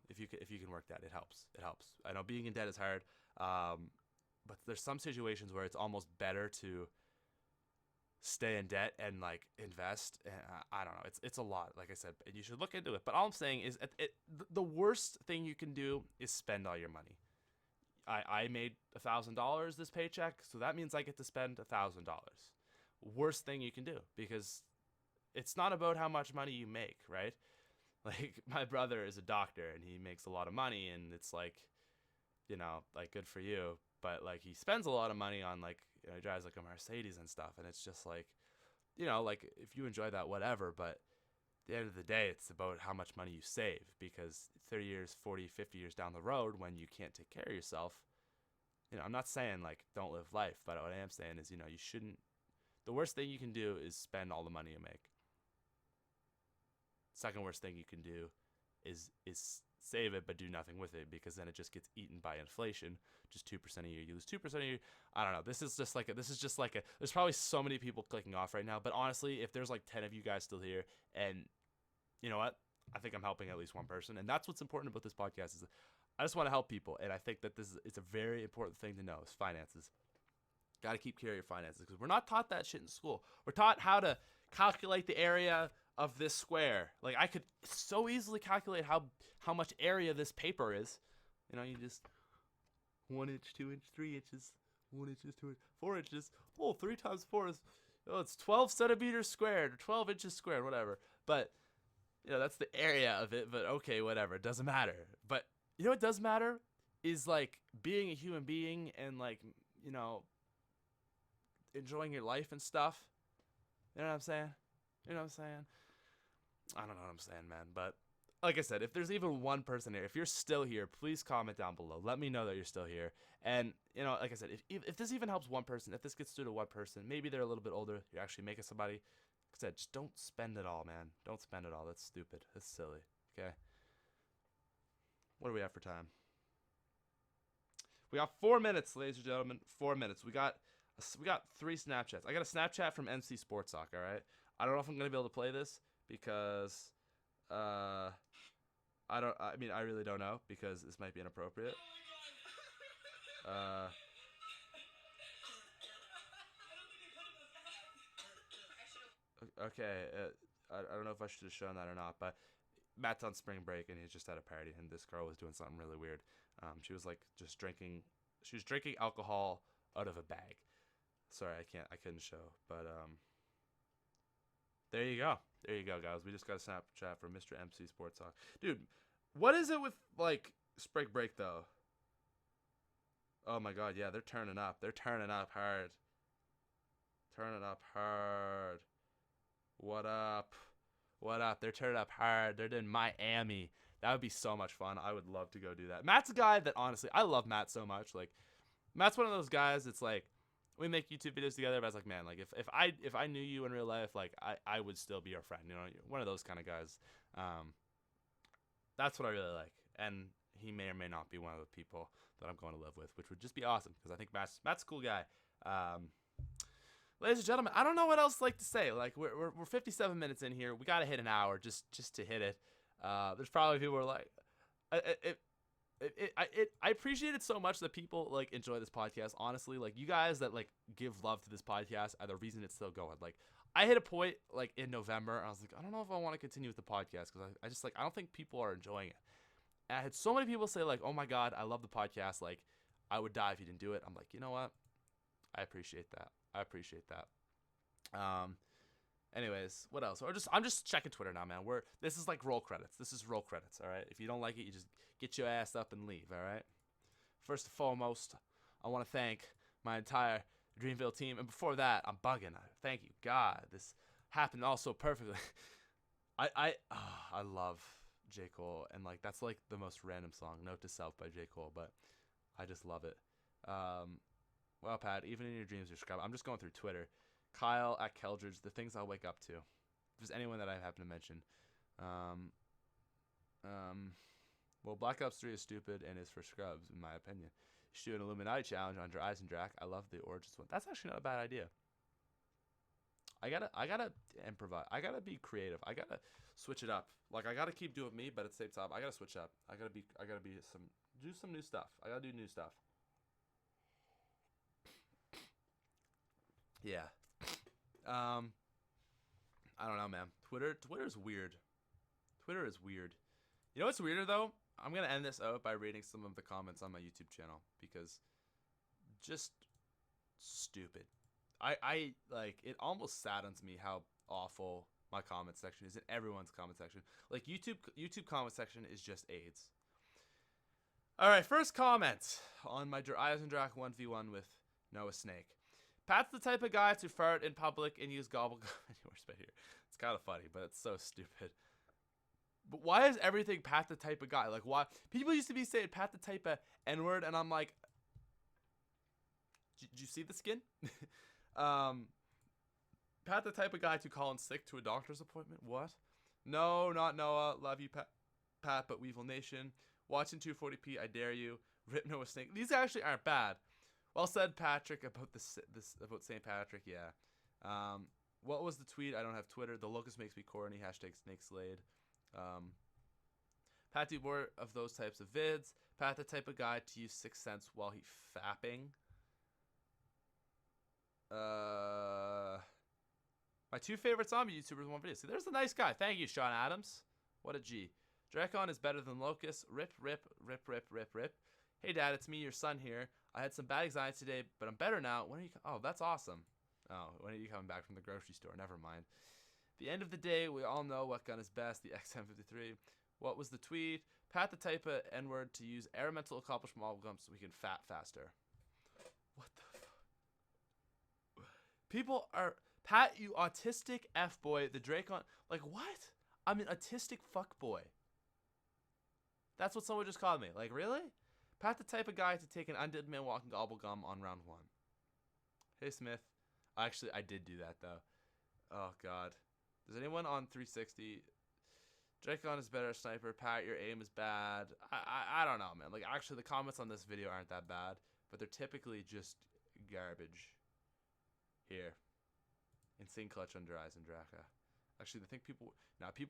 if you can work that, it helps. It helps. I know being in debt is hard, but there's some situations where it's almost better to stay in debt and like invest. I don't know. It's a lot, like I said, and you should look into it. But all I'm saying is, the worst thing you can do is spend all your money. I made $1,000 this paycheck, so that means I get to spend $1,000. Worst thing you can do, because it's not about how much money you make, right? Like my brother is a doctor and he makes a lot of money, and it's like, like good for you. But like he spends a lot of money on like, he drives like a Mercedes and stuff, and it's just like, like if you enjoy that, whatever. But at the end of the day, it's about how much money you save, because 30 years, 40, 50 years down the road, when you can't take care of yourself, I'm not saying like don't live life, but what I am saying is, you shouldn't The worst thing you can do is spend all the money you make. Second worst thing you can do is save it but do nothing with it, because then it just gets eaten by inflation. Just 2% a year, you lose 2% a year. I don't know. This is just like a. There's probably so many people clicking off right now, but honestly, if there's like 10 of you guys still here, and you know what, I think I'm helping at least one person, and that's what's important about this podcast. Is I just want to help people, and I think that it's a very important thing to know is finances. Got to keep care of your finances, because we're not taught that shit in school. We're taught how to calculate the area of this square. Like, I could so easily calculate how much area this paper is. You know, you just 1 inch, 2 inch, 3 inches, 1 inch, 2 inch, 4 inches. Oh, 3 times 4 is, it's 12 centimeters squared or 12 inches squared, whatever. But you know, that's the area of it. But okay, whatever. It doesn't matter. But you know what does matter is like being a human being and like, you know, enjoying your life and stuff. You know what I'm saying? You know what I'm saying? I don't know what I'm saying, man. But like I said, if there's even one person here, if you're still here, please comment down below. Let me know that you're still here. And, you know, like I said, if this even helps one person, if this gets through to one person, maybe they're a little bit older, you're actually making somebody. Like I said, just don't spend it all, man. Don't spend it all. That's stupid. That's silly. Okay? What do we have for time? We got 4 minutes, ladies and gentlemen. 4 minutes. We got 3 Snapchats. I got a Snapchat from NC Sports Talk, all right? I don't know if I'm going to be able to play this because I really don't know, because this might be inappropriate. Okay, I don't know if I should have shown that or not, but Matt's on spring break and he's just at a party, and this girl was doing something really weird. She was like just drinking. She was drinking alcohol out of a bag. Sorry, I couldn't show, but there you go. There you go, guys. We just got a Snapchat from Mr. MC Sports Talk. Dude, what is it with like spring break though? Oh my God, yeah, they're turning up. They're turning up hard. Turning up hard. What up? What up? They're turning up hard. They're in Miami. That would be so much fun. I would love to go do that. Matt's a guy that honestly, I love Matt so much. Like, Matt's one of those guys. It's like we make YouTube videos together, but I was like, man, like if I knew you in real life, like I would still be your friend. You know, you're one of those kind of guys. That's what I really like. And he may or may not be one of the people that I'm going to live with, which would just be awesome, because I think Matt's a cool guy. Ladies and gentlemen, I don't know what else to like to say. Like we're 57 minutes in here. We gotta hit an hour just to hit it. There's probably people who are like, I appreciate it so much that people like enjoy this podcast. Honestly, like you guys that like give love to this podcast are the reason it's still going. Like I hit a point like in November, I was like, I don't know if I want to continue with the podcast, because I just like I don't think people are enjoying it. And I had so many people say like, oh my God, I love the podcast. Like I would die if you didn't do it. I'm like, you know what? I appreciate that. Anyways, what else? I'm just checking Twitter now, man. This is like roll credits. This is roll credits, all right? If you don't like it, you just get your ass up and leave, all right? First and foremost, I want to thank my entire Dreamville team. And before that, I'm bugging. Thank you, God. This happened all so perfectly. I love J. Cole, and like that's like the most random song, Note to Self by J. Cole, but I just love it. Well, Pat, even in your dreams, you're subscribed. I'm just going through Twitter. Kyle at Keldridge, the things I'll wake up to. If there's anyone that I happen to mention. Well, Black Ops 3 is stupid and is for scrubs, in my opinion. You should do an Illuminati challenge under Eisendrach. I love the Origins one. That's actually not a bad idea. I gotta improvise. I gotta be creative. I gotta switch it up. Like I gotta keep doing me, but at the same time, I gotta switch up. I gotta do some new stuff. I gotta do new stuff. Yeah. I don't know, man. Twitter is weird. Twitter is weird. You know what's weirder though? I'm gonna end this out by reading some of the comments on my YouTube channel, because just stupid. I like it almost saddens me how awful my comment section is in everyone's comment section. Like YouTube comment section is just AIDS. All right, first comment on my Eisendrach 1v1 with Noah Snake. Pat's the type of guy to fart in public and use gobble anywhere but here. It's kind of funny, but it's so stupid. But why is everything Pat the type of guy? Like, why? People used to be saying Pat the type of N-word, and I'm like, did you see the skin? Pat the type of guy to call in sick to a doctor's appointment? What? No, not Noah. Love you, Pat, but Weevil Nation. Watching 240p, I dare you. Rip Noah Snake. These actually aren't bad. Well said, Patrick, about this about St. Patrick. Yeah. What was the tweet? I don't have Twitter. The locust makes me corny. Hashtag snake slayed. Pat, do more of those types of vids. Pat, the type of guy to use Sixth Sense while he fapping. My two favorite zombie YouTubers in one video. See, there's a nice guy. Thank you, Sean Adams. What a G. Drakon is better than Locust. Rip, rip, rip, rip, rip, rip. Hey, Dad, it's me, your son here. I had some bad anxiety today, but I'm better now. When are you? Oh, that's awesome. Oh, when are you coming back from the grocery store? Never mind. The end of the day, we all know what gun is best. The X1053. What was the tweet? Pat the type of N-word to use air mental accomplishment gumps so we can fat faster. What the fuck? People are... Pat, you autistic F-boy. The Drakon... Like, what? I'm an autistic fuckboy. That's what someone just called me. Like, really? Pat the type of guy to take an undead man walking gobble gum on round 1. Hey, Smith. Actually, I did do that, though. Oh, God. Does anyone on 360... Drakon is better sniper. Pat, your aim is bad. I don't know, man. Like, actually, the comments on this video aren't that bad, but they're typically just garbage. Here. Insane clutch under eyes and Draka. Actually, I think people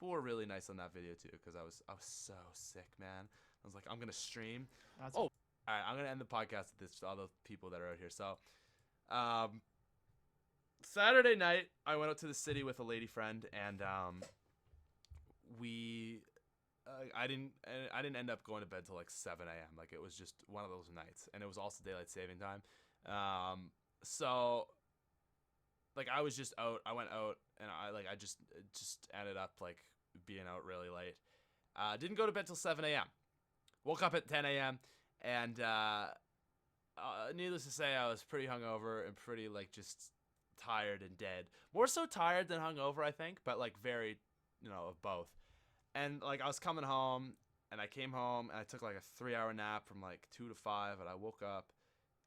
were really nice on that video too, because I was so sick, man. I was like, I'm gonna stream. All right, I'm gonna end the podcast with this to all the people that are out here. So, Saturday night, I went out to the city with a lady friend, and I didn't end up going to bed till like 7 a.m. Like, it was just one of those nights, and it was also daylight saving time. So, like, I was just out. I went out, and I just ended up like being out really late. Didn't go to bed till 7 a.m. Woke up at 10 a.m. and needless to say, I was pretty hungover and pretty like just tired and dead. More so tired than hungover, I think, but like very, of both. And like I was coming home, and I came home, and I took like a 3-hour nap from like 2 to 5, and I woke up,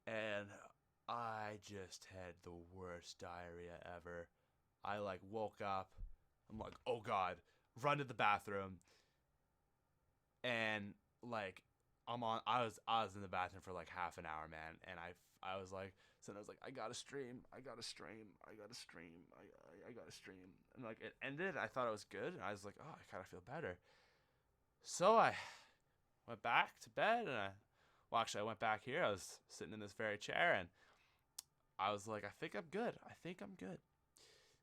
and I just had the worst diarrhea ever. I like woke up, I'm like, oh God, run to the bathroom, and like I was in the bathroom for like half an hour, man, and I was like, I gotta stream, and like it ended. I thought it was good, and I was like, oh, I kind of feel better. So I went back to bed, and I went back here. I was sitting in this very chair, and I was like, I think I'm good.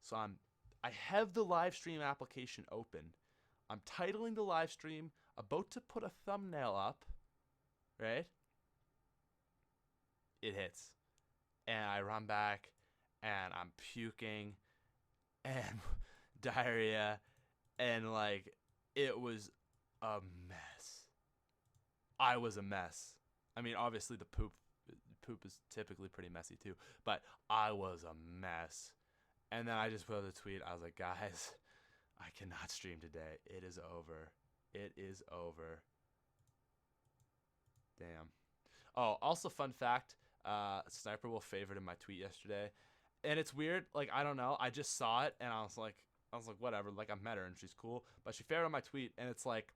So I have the live stream application open. I'm titling the live stream, about to put a thumbnail up, right? It hits. And I run back, and I'm puking, and diarrhea, and like, it was a mess. I was a mess. I mean, obviously the poop is typically pretty messy too, but I was a mess. And then I just put out a tweet. I was like, guys, I cannot stream today. It is over. Damn. Oh, also fun fact, Sniper Wolf favored in my tweet yesterday. And it's weird, like, I don't know, I just saw it, and I was like, whatever, like, I met her, and she's cool, but she favored on my tweet, and it's like,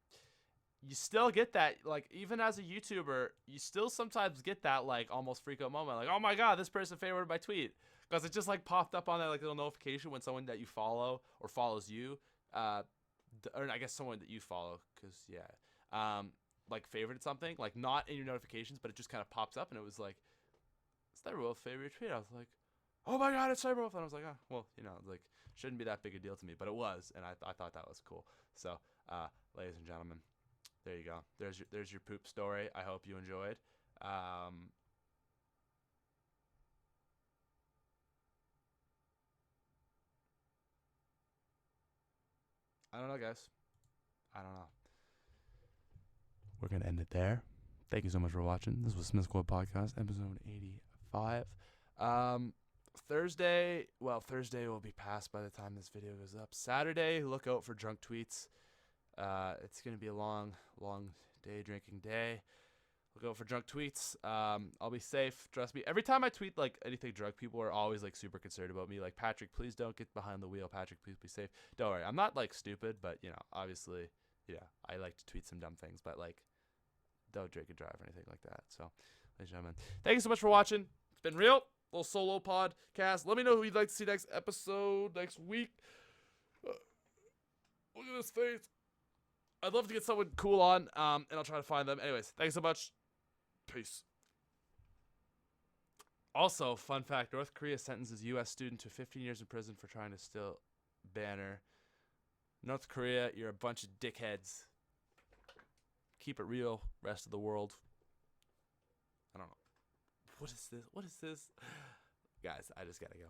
you still get that, like, even as a YouTuber, you still sometimes get that, like, almost freak out moment, like, oh my God, this person favored my tweet, because it just, like, popped up on that, like, little notification when someone that you follow, or follows you, or I guess someone that you follow, because, yeah, like, favorited something, like, not in your notifications, but it just kind of pops up, and it was like, Sniper Wolf favorite tweet. I was like, oh my God, it's Sniper Wolf. And I was like, oh, well, like, shouldn't be that big a deal to me, but it was, and I thought that was cool. So, ladies and gentlemen, there you go. There's your poop story. I hope you enjoyed. I don't know, guys. I don't know. We're gonna end it there. Thank you so much for watching. This was SmithSquad Podcast, episode 85. Thursday will be past by the time this video goes up. Saturday, look out for drunk tweets. It's going to be a long day, drinking day. Look out for drunk tweets. I'll be safe. Trust me. Every time I tweet like anything drunk, people are always like super concerned about me. Like, Patrick, please don't get behind the wheel. Patrick, please be safe. Don't worry. I'm not like stupid, but obviously, I like to tweet some dumb things, but like, don't drink and drive or anything like that. So, ladies and gentlemen, thank you so much for watching. It's been real. Little solo podcast. Let me know who you'd like to see next episode next week. Look at this face. I'd love to get someone cool on, and I'll try to find them. Anyways, thanks so much. Peace. Also, fun fact, North Korea sentences U.S. student to 15 years in prison for trying to steal banner. North Korea, you're a bunch of dickheads. Keep it real, rest of the world. I don't know. What is this? Guys, I just gotta go.